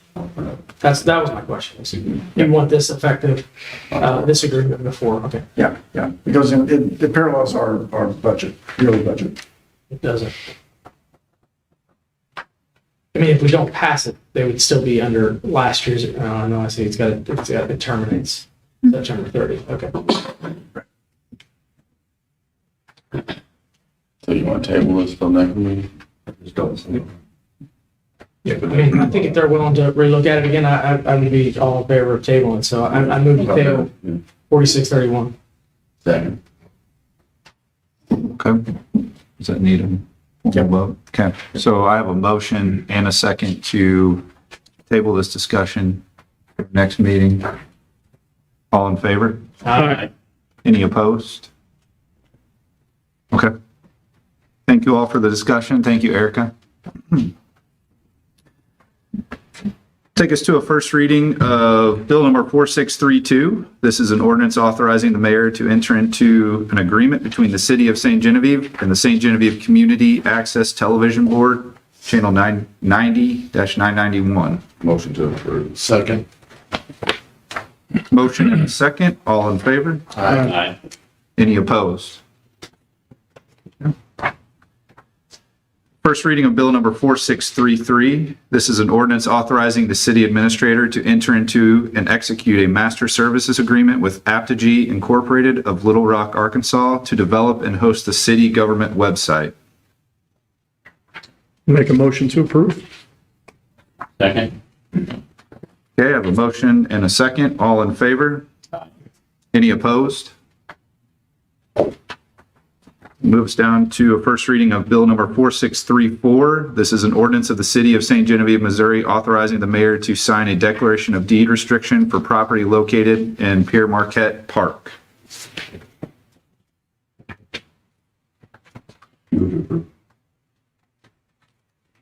That was my question. You want this effective, this agreement before, okay. Yeah, because it parallels our budget, yearly budget. It doesn't. I mean, if we don't pass it, they would still be under last year's, no, I see, it terminates September 30th, okay. So you want to table this till next meeting? Just don't. Yeah, I mean, I think if they're willing to relook at it again, I would be all in favor of tabling, so I move to table 4631. Second. Okay. Does that need a vote? Okay. So I have a motion and a second to table this discussion for next meeting. All in favor? Aye. Any opposed? Okay. Thank you all for the discussion. Thank you, Erica. Take us to a first reading of Bill number 4632. This is an ordinance authorizing the mayor to enter into an agreement between the City of St. Genevieve and the St. Genevieve Community Access Television Board, Channel 990-991. Motion to approve. Second. Motion and a second. All in favor? Aye. Any opposed? First reading of Bill number 4633. This is an ordinance authorizing the city administrator to enter into and execute a master services agreement with Apogee Incorporated of Little Rock, Arkansas to develop and host the city government website. Make a motion to approve. Second. Okay, I have a motion and a second. All in favor? Any opposed? Moves down to a first reading of Bill number 4634. This is an ordinance of the City of St. Genevieve, Missouri, authorizing the mayor to sign a declaration of deed restriction for property located in Pierre Marquette Park.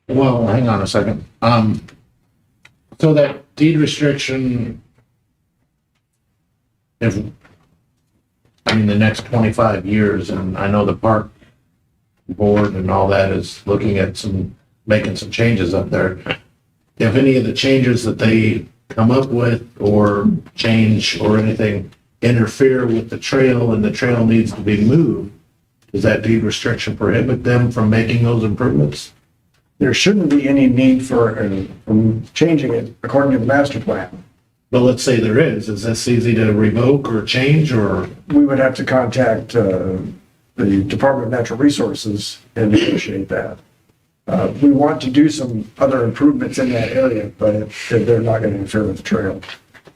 Well, hang on a second. So that deed restriction, if, I mean, the next 25 years, and I know the park board and all that is looking at making some changes up there. If any of the changes that they come up with or change or anything interfere with the trail and the trail needs to be moved, does that deed restriction prohibit them from making those improvements? There shouldn't be any need for changing it according to the master plan. But let's say there is this easy to revoke or change, or? We would have to contact the Department of Natural Resources and negotiate that. We want to do some other improvements in that area, but they're not going to interfere with the trail.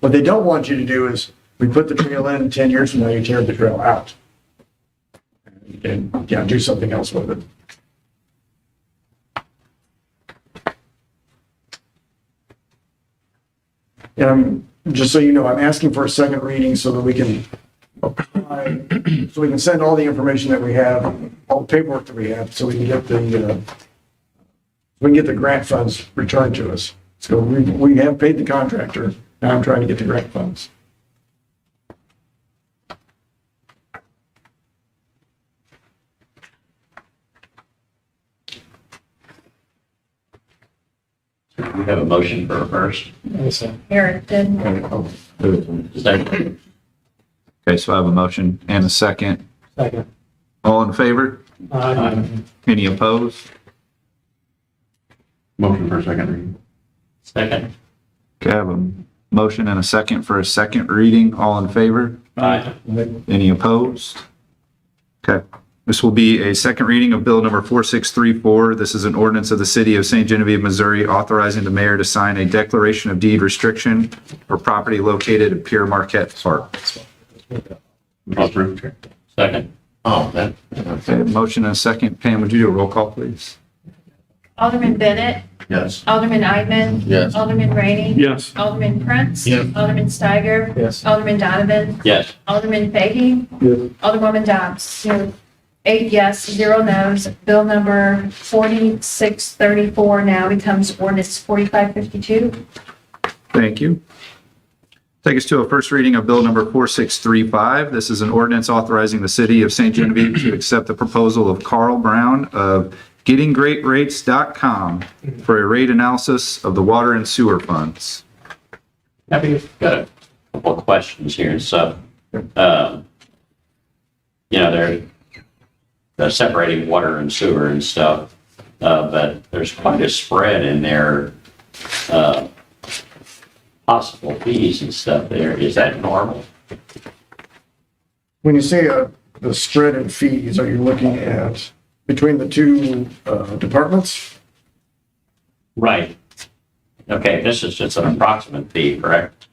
What they don't want you to do is, we put the trail in, 10 years from now, you tear the trail out. And do something else with it. And just so you know, I'm asking for a second reading so that we can apply, so we can send all the information that we have, all the paperwork that we have, so we can get the grant funds returned to us. So we have paid the contractor, now I'm trying to get the grant funds. We have a motion for a first. Eric did. Second. Okay, so I have a motion and a second. Second. All in favor? Aye. Any opposed? Motion for a second reading. Second. Okay, I have a motion and a second for a second reading. All in favor? Aye. Any opposed? Okay. This will be a second reading of Bill number 4634. This is an ordinance of the City of St. Genevieve, Missouri, authorizing the mayor to sign a declaration of deed restriction for property located at Pierre Marquette Park. Approved. Second. Oh, that. Okay, motion and a second. Pam, would you do a roll call, please? Alderman Bennett. Yes. Alderman Eidman. Yes. Alderman Rainey. Yes. Alderman Prince. Yes. Alderman Steiger. Yes. Alderman Donovan. Yes. Alderman Fahey. Yes. Alderwoman Dobbs. 8 yes, 0 no's. Bill number 4634 now becomes ordinance 4552. Thank you. Take us to a first reading of Bill number 4635. This is an ordinance authorizing the city of St. Genevieve to accept the proposal of Carl Brown of GettingGreatRates.com for a rate analysis of the water and sewer funds. I've got a couple of questions here. So, they're separating water and sewer and stuff, but there's quite a spread in their possible fees and stuff there. Is that normal? When you say the spread in fees, are you looking at between the two departments? Right. Okay, this is just an approximate fee, correct?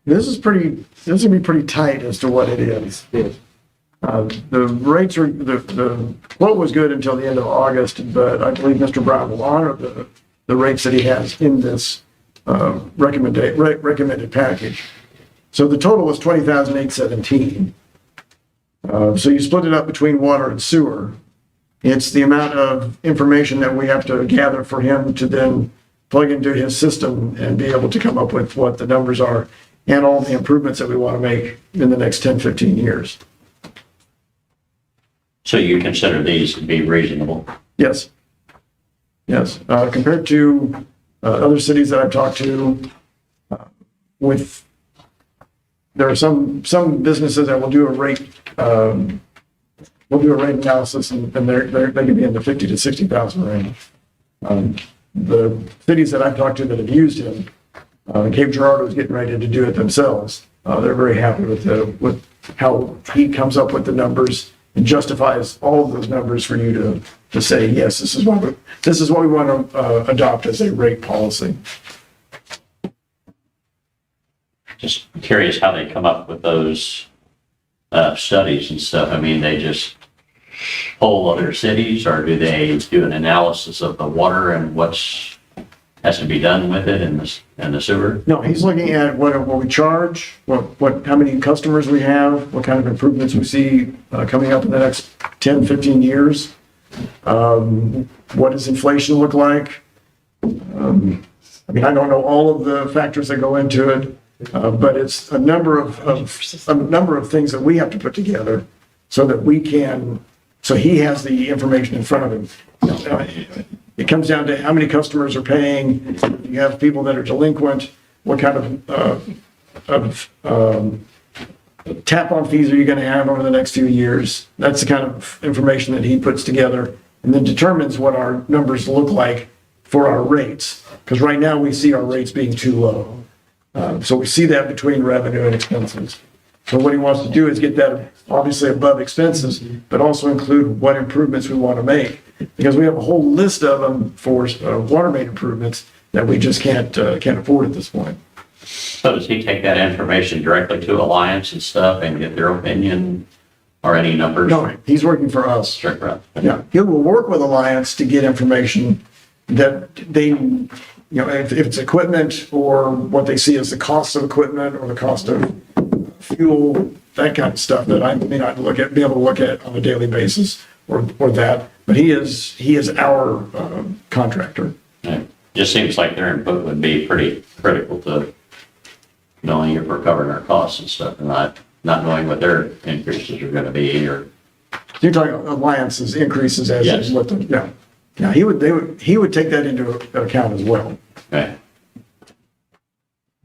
This is gonna be pretty tight as to what it is. The rates are, the quote was good until the end of August, but I believe Mr. Brown will honor the rates that he has in this recommended package. So the total was $20,817. So you split it up between water and sewer. It's the amount of information that we have to gather for him to then plug into his system and be able to come up with what the numbers are and all the improvements that we want to make in the next 10, 15 years. So you consider these to be reasonable? Yes. Yes. Compared to other cities that I've talked to, there are some businesses that will do a rate analysis, and they can be in the 50 to 60,000 range. The cities that I've talked to that have used him, Cape Girardeau is getting ready to do it themselves. They're very happy with how he comes up with the numbers and justifies all of those numbers for you to say, yes, this is what we want to adopt as a rate policy. Just curious how they come up with those studies and stuff. I mean, they just poll other cities, or do they do an analysis of the water and what's has to be done with it in the sewer? No, he's looking at what we charge, how many customers we have, what kind of improvements we see coming up in the next 10, 15 years. What does inflation look like? I mean, I don't know all of the factors that go into it, but it's a number of things that we have to put together so that so he has the information in front of him. It comes down to how many customers are paying. You have people that are delinquent. What kind of tap-on fees are you going to have over the next few years? That's the kind of information that he puts together and then determines what our numbers look like for our rates. Because right now we see our rates being too low. So we see that between revenue and expenses. So what he wants to do is get that obviously above expenses, but also include what improvements we want to make. Because we have a whole list of them for water main improvements that we just can't afford at this point. So does he take that information directly to Alliance and stuff and get their opinion or any numbers? No, he's working for us. Straight up. Yeah, he will work with Alliance to get information that they, if it's equipment or what they see as the cost of equipment or the cost of fuel, that kind of stuff that I may not be able to look at on a daily basis or that. But he is our contractor. It just seems like their input would be pretty critical to knowing if we're covering our costs and stuff, and not knowing what their increases are going to be. Or you're talking Alliance's increases as yes. What the he would take that into account as well. Okay.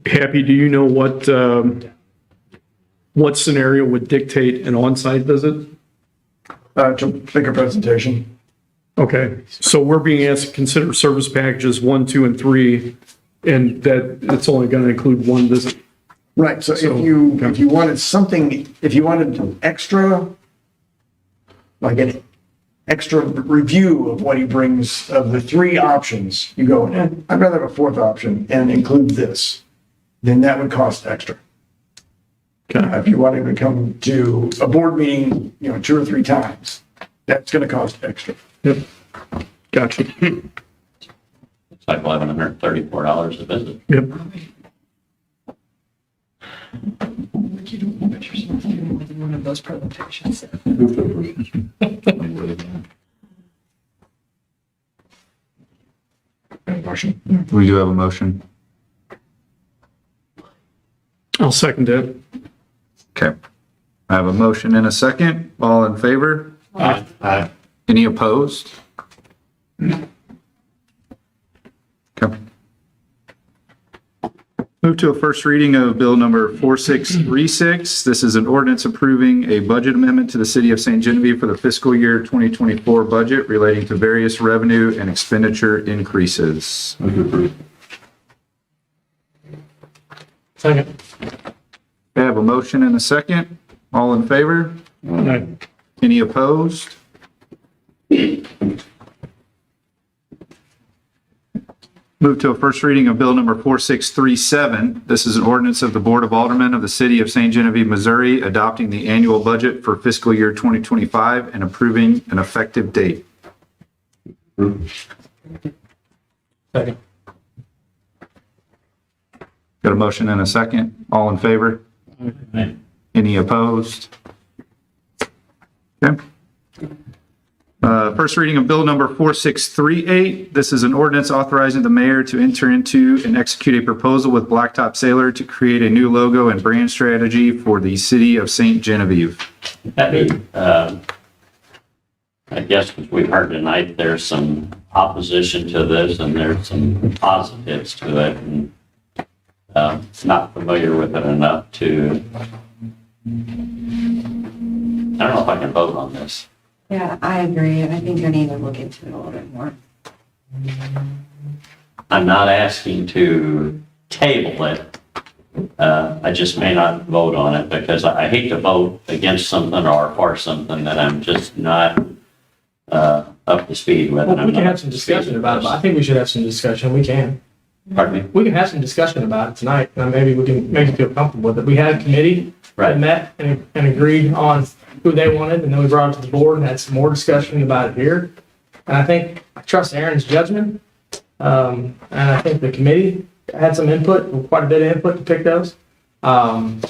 Happy, do you know what scenario would dictate an on-site visit? To make a presentation. Okay, so we're being asked to consider service packages 1, 2, and 3, and that it's only going to include one visit. Right. So if you wanted extra, like an extra review of what he brings of the 3 options, you go, I'd rather have a 4th option and include this, then that would cost extra. Okay. If you wanted to come to a board meeting, 2 or 3 times, that's going to cost extra. Yep. Gotcha. It's like $1,134 a visit. Yep. You don't want to put yourself in one of those presentations. We do have a motion. I'll second it. Okay. I have a motion and a second. All in favor? Aye. Any opposed? Okay. Move to a first reading of Bill number 4636. This is an ordinance approving a budget amendment to the City of St. Genevieve for the fiscal year 2024 budget relating to various revenue and expenditure increases. Move to approve. Second. I have a motion and a second. All in favor? Aye. Any opposed? Move to a first reading of Bill number 4637. This is an ordinance of the Board of Aldermen of the City of St. Genevieve, Missouri, adopting the annual budget for fiscal year 2025 and approving an effective date. Second. Got a motion and a second. All in favor? Any opposed? Okay. First reading of Bill number 4638. This is an ordinance authorizing the mayor to enter into and execute a proposal with Blacktop Sailor to create a new logo and brand strategy for the City of St. Genevieve. I guess as we've heard tonight, there's some opposition to this and there's some positives to it. And not familiar with it enough to, I don't know if I can vote on this. Yeah, I agree. I think I need to look into it a little bit more. I'm not asking to table it. I just may not vote on it because I hate to vote against something or for something that I'm just not up to speed with. Well, we can have some discussion about it, but I think we should have some discussion. We can. Pardon me? We can have some discussion about it tonight, and maybe we can make you feel comfortable with it. We had a committee that met and agreed on who they wanted, and then we brought it to the board and had some more discussion about it here. And I trust Aaron's judgment, and I think the committee had some input, quite a bit of input to pick those. And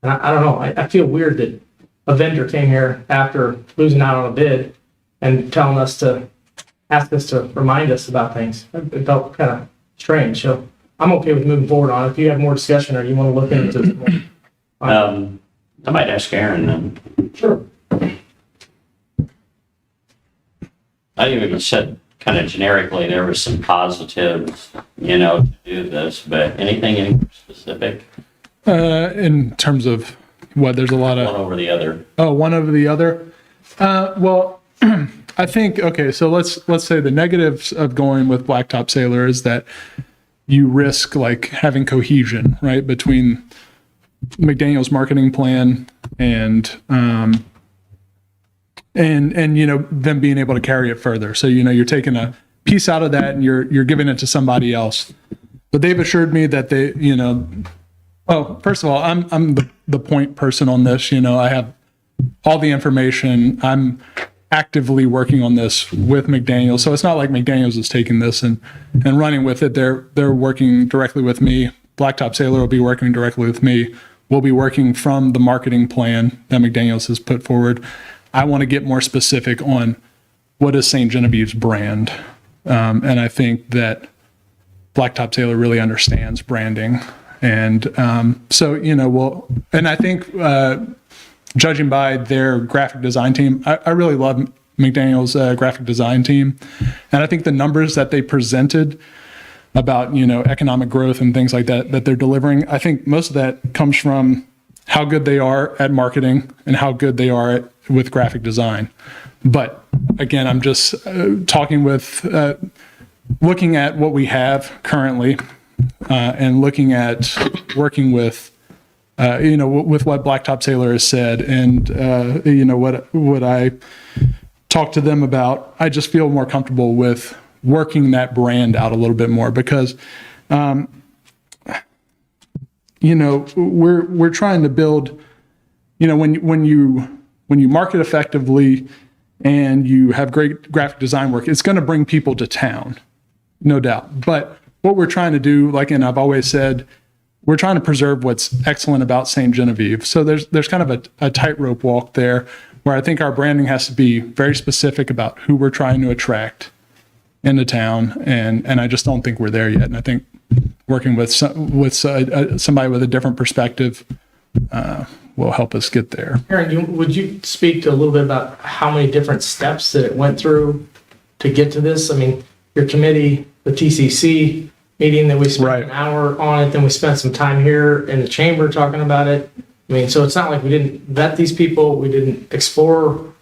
I don't know, I feel weird that a vendor came here after losing out on a bid and telling us to, ask us to remind us about things. It felt kind of strange, so I'm okay with moving forward on it. If you have more discussion or you want to look into it more. I might ask Aaron then. Sure. I even said kind of generically, there were some positives, to do this, but anything specific? In terms of what, there's a lot of. One over the other. Oh, one over the other. Well, I think, okay, so let's say the negatives of going with Blacktop Sailor is that you risk like having cohesion, right, between McDaniel's marketing plan and them being able to carry it further. So, you're taking a piece out of that and you're giving it to somebody else. But they've assured me that they, well, first of all, I'm the point person on this. I have all the information. I'm actively working on this with McDaniels. So it's not like McDaniels is taking this and running with it. They're working directly with me. Blacktop Sailor will be working directly with me. We'll be working from the marketing plan that McDaniels has put forward. I want to get more specific on what is St. Genevieve's brand. And I think that Blacktop Sailor really understands branding. And and I think judging by their graphic design team, I really love McDaniel's graphic design team. And I think the numbers that they presented about, economic growth and things like that they're delivering, I think most of that comes from how good they are at marketing and how good they are with graphic design. But again, I'm just talking with, looking at what we have currently and looking at working with, with what Blacktop Sailor has said and, what I talked to them about, I just feel more comfortable with working that brand out a little bit more because, we're trying to build, when you market effectively and you have great graphic design work, it's going to bring people to town, no doubt. But what we're trying to do, and I've always said, we're trying to preserve what's excellent about St. Genevieve. So there's kind of a tightrope walk there where I think our branding has to be very specific about who we're trying to attract into town. And I just don't think we're there yet. And I think working with somebody with a different perspective will help us get there. Aaron, would you speak to a little bit about how many different steps that it went through to get to this? I mean, your committee, the TCC meeting that we spent an hour on it, then we spent some time here in the chamber talking about it. I mean, so it's not like we didn't vet these people, we didn't explore.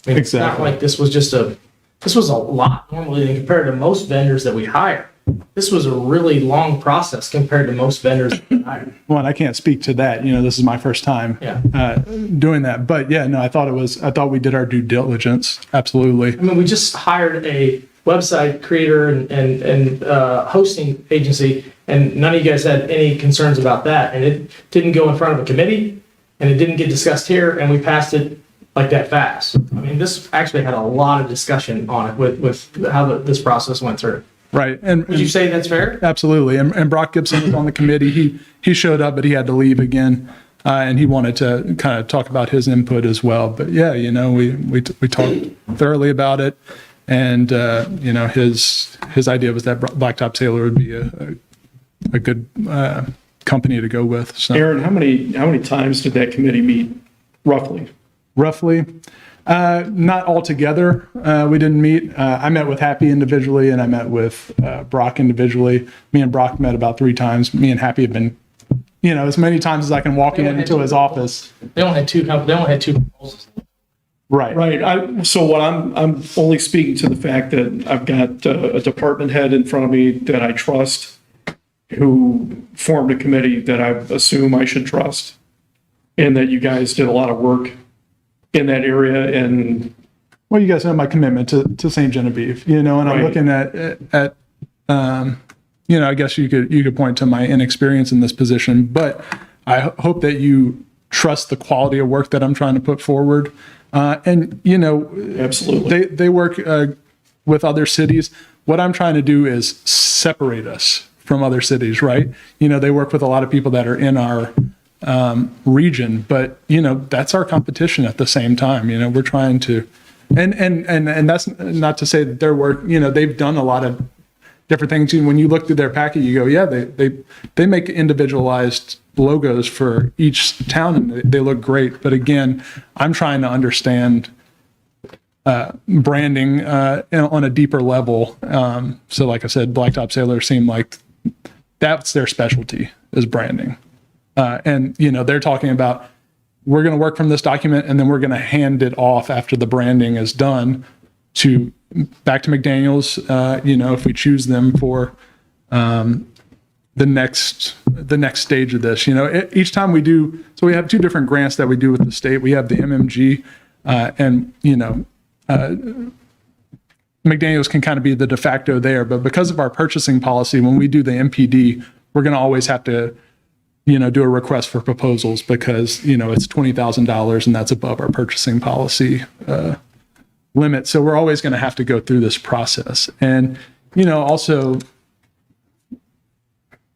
I mean, it's not like this was a lot normally compared to most vendors that we hire. This was a really long process compared to most vendors that we hire. Well, and I can't speak to that. This is my first time doing that. But yeah, no, I thought we did our due diligence. Absolutely. I mean, we just hired a website creator and hosting agency, and none of you guys had any concerns about that. And it didn't go in front of a committee, and it didn't get discussed here, and we passed it like that fast. I mean, this actually had a lot of discussion on it with how this process went through. Right. And would you say that's fair? Absolutely. And Brock Gibson was on the committee. He showed up, but he had to leave again. And he wanted to kind of talk about his input as well. But yeah, we talked thoroughly about it. And, his idea was that Blacktop Sailor would be a good company to go with. So. Aaron, how many times did that committee meet, roughly? Not all together. We didn't meet. I met with Happy individually, and I met with Brock individually. Me and Brock met about 3 times. Me and Happy have been, as many times as I can walk into his office. They only had two proposals. Right. So what I'm only speaking to the fact that I've got a department head in front of me that I trust, who formed a committee that I assume I should trust, and that you guys did a lot of work in that area. And well, you guys know my commitment to St. Genevieve, and I'm looking at I guess you could point to my inexperience in this position, but I hope that you trust the quality of work that I'm trying to put forward. Absolutely, they work with other cities. What I'm trying to do is separate us from other cities, right? They work with a lot of people that are in our region, but that's our competition at the same time. We're trying to, and that's not to say that their work, they've done a lot of different things. When you look through their packet, you go, yeah, they make individualized logos for each town, and they look great. But again, I'm trying to understand branding on a deeper level. So like I said, Blacktop Sailor seemed like that's their specialty, is branding. And they're talking about, we're going to work from this document, and then we're going to hand it off after the branding is done back to McDaniel's, if we choose them for the next stage of this. Each time we do, so we have 2 different grants that we do with the state. We have the MMG, and McDaniel's can kind of be the de facto there, but because of our purchasing policy, when we do the MPD, we're going to always have to do a request for proposals, because, it's $20,000, and that's above our purchasing policy limit. So we're always going to have to go through this process. And, also,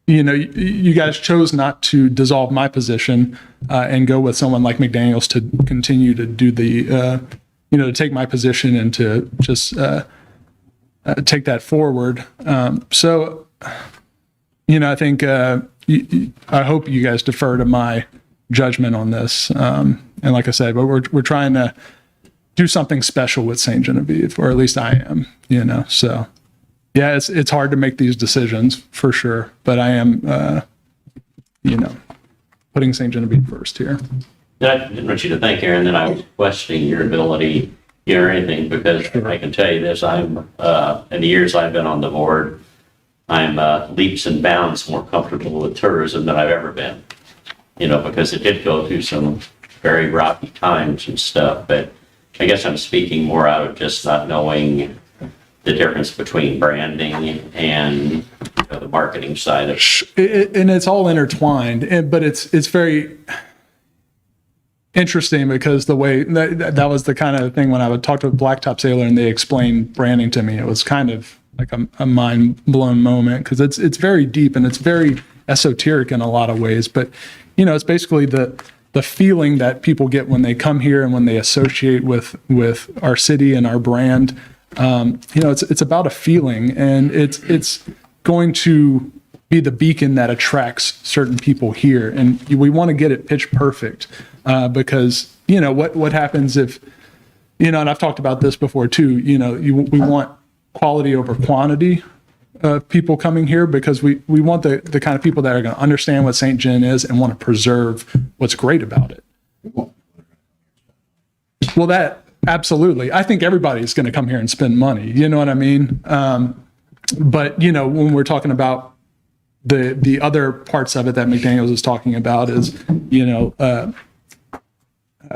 you guys chose not to dissolve my position and go with someone like McDaniel's to continue to do the, to take my position and to just take that forward. So, I think, I hope you guys defer to my judgment on this. And like I said, but we're trying to do something special with St. Genevieve, or at least I am, so yeah, it's hard to make these decisions for sure, but I am, putting St. Genevieve first here. I didn't want you to think, Aaron, that I was questioning your ability or anything, because I can tell you this, I'm, in the years I've been on the board, I'm leaps and bounds more comfortable with tourism than I've ever been, because it did go through some very rocky times and stuff, but I guess I'm speaking more out of just not knowing the difference between branding and the marketing side of it. And it's all intertwined, but it's very interesting, because the way that was the kind of thing when I would talk to Blacktop Sailor and they explained branding to me, it was kind of like a mind blown moment, because it's very deep and it's very esoteric in a lot of ways. But, it's basically the feeling that people get when they come here and when they associate with our city and our brand. It's about a feeling, and it's going to be the beacon that attracts certain people here. And we want to get it pitch perfect because, you know, what happens if, you know, and I've talked about this before too, you know, we want quality over quantity of people coming here because we want the kind of people that are going to understand what St. John is and want to preserve what's great about it. Well, that absolutely. I think everybody's going to come here and spend money. You know what I mean? But, you know, when we're talking about the other parts of it that McDaniels is talking about is, you know,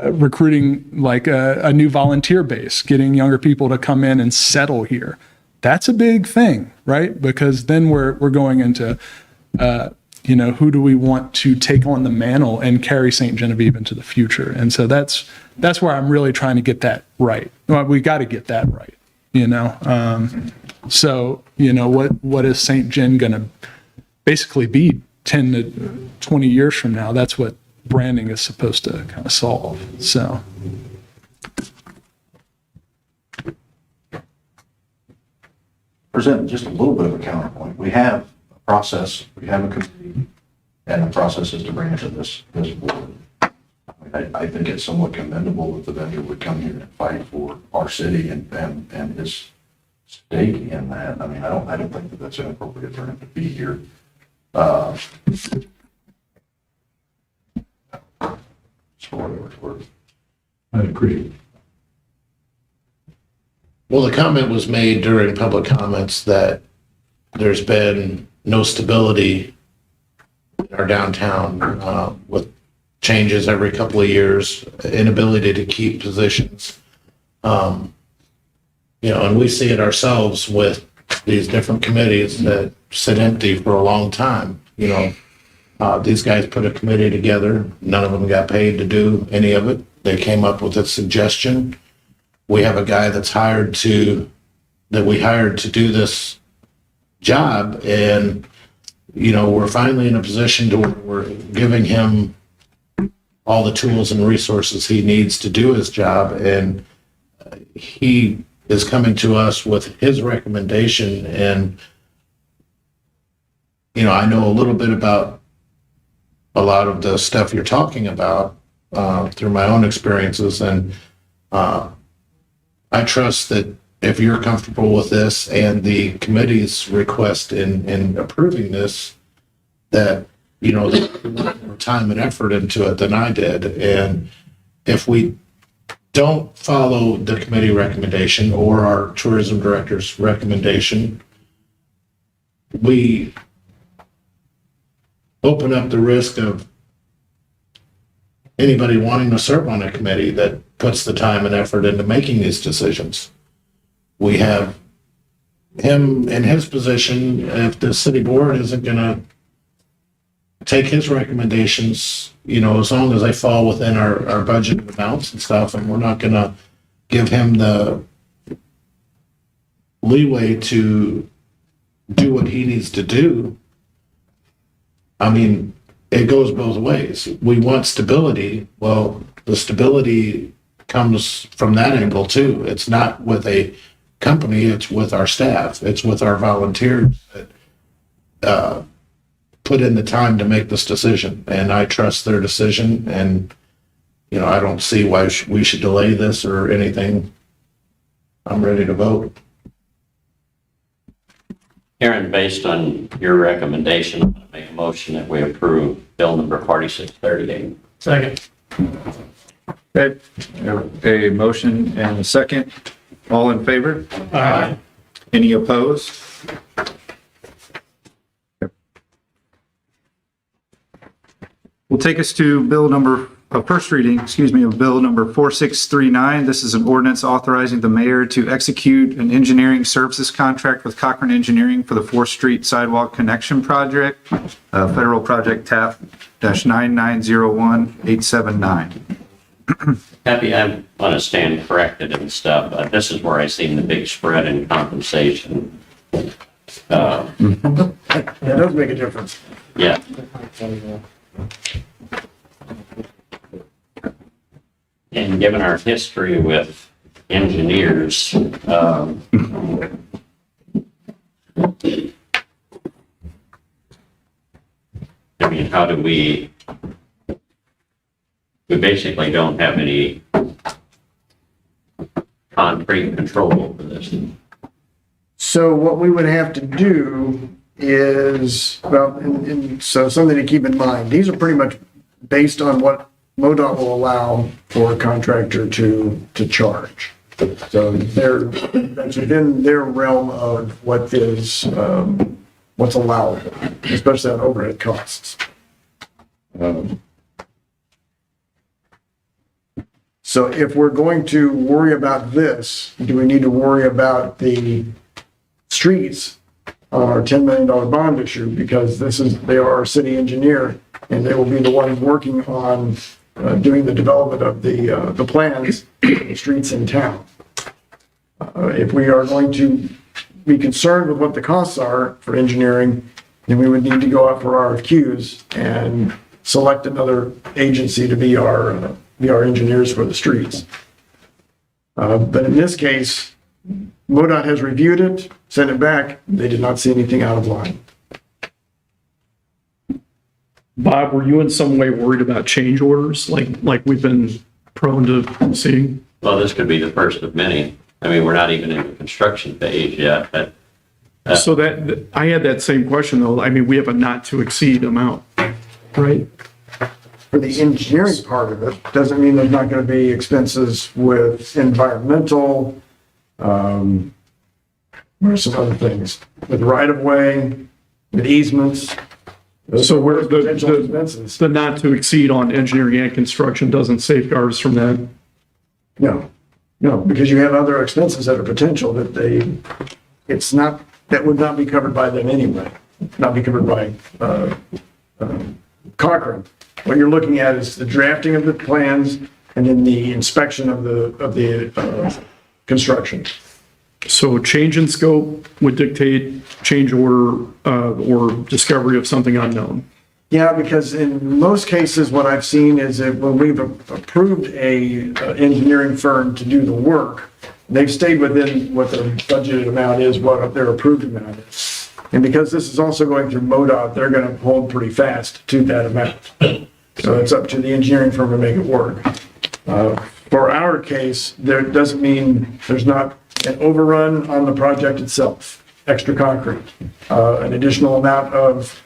recruiting like a new volunteer base, getting younger people to come in and settle here. That's a big thing, right? Because then we're going into, you know, who do we want to take on the mantle and carry St. Genevieve into the future? And so that's where I'm really trying to get that right. Well, we got to get that right, you know? So, you know, what is St. Gen going to basically be 10 to 20 years from now? That's what branding is supposed to kind of solve. So. Present just a little bit of a counterpoint. We have a process, we have a committee, and the process is to bring it to this board. I think it's somewhat commendable that the vendor would come here and fight for our city and his stake in that. I mean, I don't think that that's inappropriate for him to be here. I agree. Well, the comment was made during public comments that there's been no stability in our downtown with changes every couple of years, inability to keep positions. You know, and we see it ourselves with these different committees that sit empty for a long time. You know, these guys put a committee together. None of them got paid to do any of it. They came up with a suggestion. We have a guy that we hired to do this job, and you know, we're finally in a position to where we're giving him all the tools and resources he needs to do his job, and he is coming to us with his recommendation. And you know, I know a little bit about a lot of the stuff you're talking about through my own experiences, and I trust that if you're comfortable with this and the committee's request in approving this, that, you know, they put more time and effort into it than I did. And if we don't follow the committee recommendation or our tourism director's recommendation, we open up the risk of anybody wanting to serve on a committee that puts the time and effort into making these decisions. We have him in his position. If the city board isn't going to take his recommendations, you know, as long as they fall within our budget amounts and stuff, and we're not going to give him the leeway to do what he needs to do. I mean, it goes both ways. We want stability. Well, the stability comes from that angle too. It's not with a company, it's with our staff. It's with our volunteers that put in the time to make this decision. And I trust their decision. And, you know, I don't see why we should delay this or anything. I'm ready to vote. Aaron, based on your recommendation, I'm going to make a motion that we approve bill number 4638. Second. Okay, a motion and a second. All in favor? Aye. Any opposed? Will take us to first reading, of bill number 4639. This is an ordinance authorizing the mayor to execute an engineering services contract with Cochran Engineering for the 4th Street Sidewalk Connection Project, federal project TAP -9901879. Happy, I want to stand corrected and stuff. This is where I seen the big spread in compensation. Yeah, it does make a difference. Yeah. And given our history with engineers, how do we basically don't have any concrete control over this. So what we would have to do is, well, and so something to keep in mind, these are pretty much based on what MoDOT will allow for a contractor to charge. So that's within their realm of what is, what's allowable, especially on overhead costs. So if we're going to worry about this, do we need to worry about the streets on our $10 million bond issue? Because they are our city engineer, and they will be the ones working on doing the development of the plans for the streets in town. If we are going to be concerned with what the costs are for engineering, then we would need to go out for RFQs and select another agency to be our engineers for the streets. But in this case, MoDOT has reviewed it, sent it back. They did not see anything out of line. Bob, were you in some way worried about change orders like we've been prone to seeing? Well, this could be the first of many. I mean, we're not even in the construction phase yet, but So that, I had that same question though. I mean, we have a not to exceed amount, right? For the engineering part of it, doesn't mean there's not going to be expenses with environmental, what are some other things? With right-of-way, with easements. So where Potential expenses. the not to exceed on engineering and construction doesn't safeguard us from that? No, because you have other expenses that are potential that that would not be covered by them anyway, not be covered by Cochrane. What you're looking at is the drafting of the plans and then the inspection of the construction. So change in scope would dictate change order or discovery of something unknown. Yeah, because in most cases, what I've seen is that when we've approved a engineering firm to do the work, they've stayed within what their budgeted amount is, what their approved amount is. And because this is also going through MoDOT, they're going to hold pretty fast to that amount. So it's up to the engineering firm to make it work. For our case, there doesn't mean there's not an overrun on the project itself, extra concrete, an additional amount of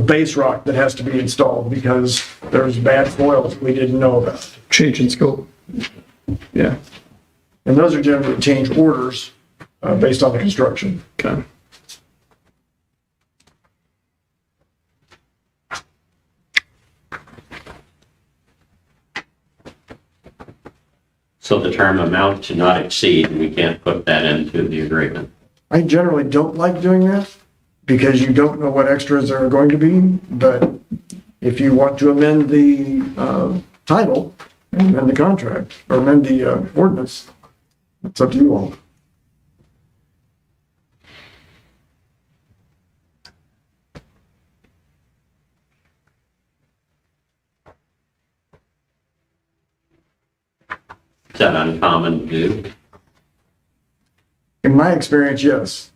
base rock that has to be installed because there's bad soils we didn't know about. Change in scope. Yeah. And those are generally change orders based on the construction. Okay. so the term amount to not exceed, we can't put that into the agreement. I generally don't like doing that because you don't know what extras are going to be. But if you want to amend the title, amend the contract, or amend the ordinance, it's up to you all. Is that uncommon to do? In my experience, yes.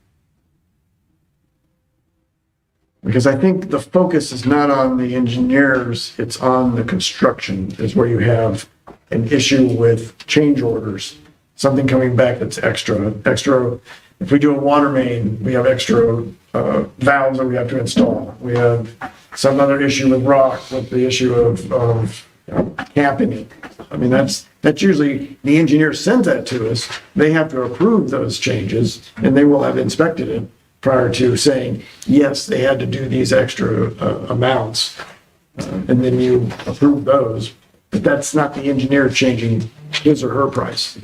Because I think the focus is not on the engineers, it's on the construction is where you have an issue with change orders, something coming back that's extra. If we do a water main, we have extra valves that we have to install. We have some other issue with rock, with the issue of capping it. I mean, that's usually, the engineer sends that to us. They have to approve those changes and they will have inspected it prior to saying, yes, they had to do these extra amounts. And then you approve those, but that's not the engineer changing his or her price.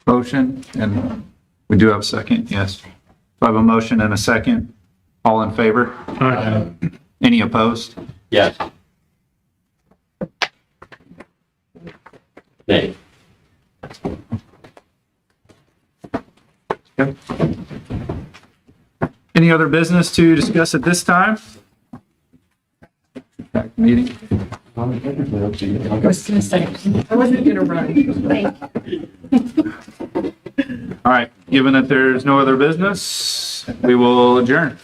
Motion, and we do have a second, yes. Do I have a motion and a second? All in favor? Aye. Any opposed? Yes. Nay. Any other business to discuss at this time? Back meeting. I was gonna say, I wasn't gonna run. All right, given that there's no other business, we will adjourn.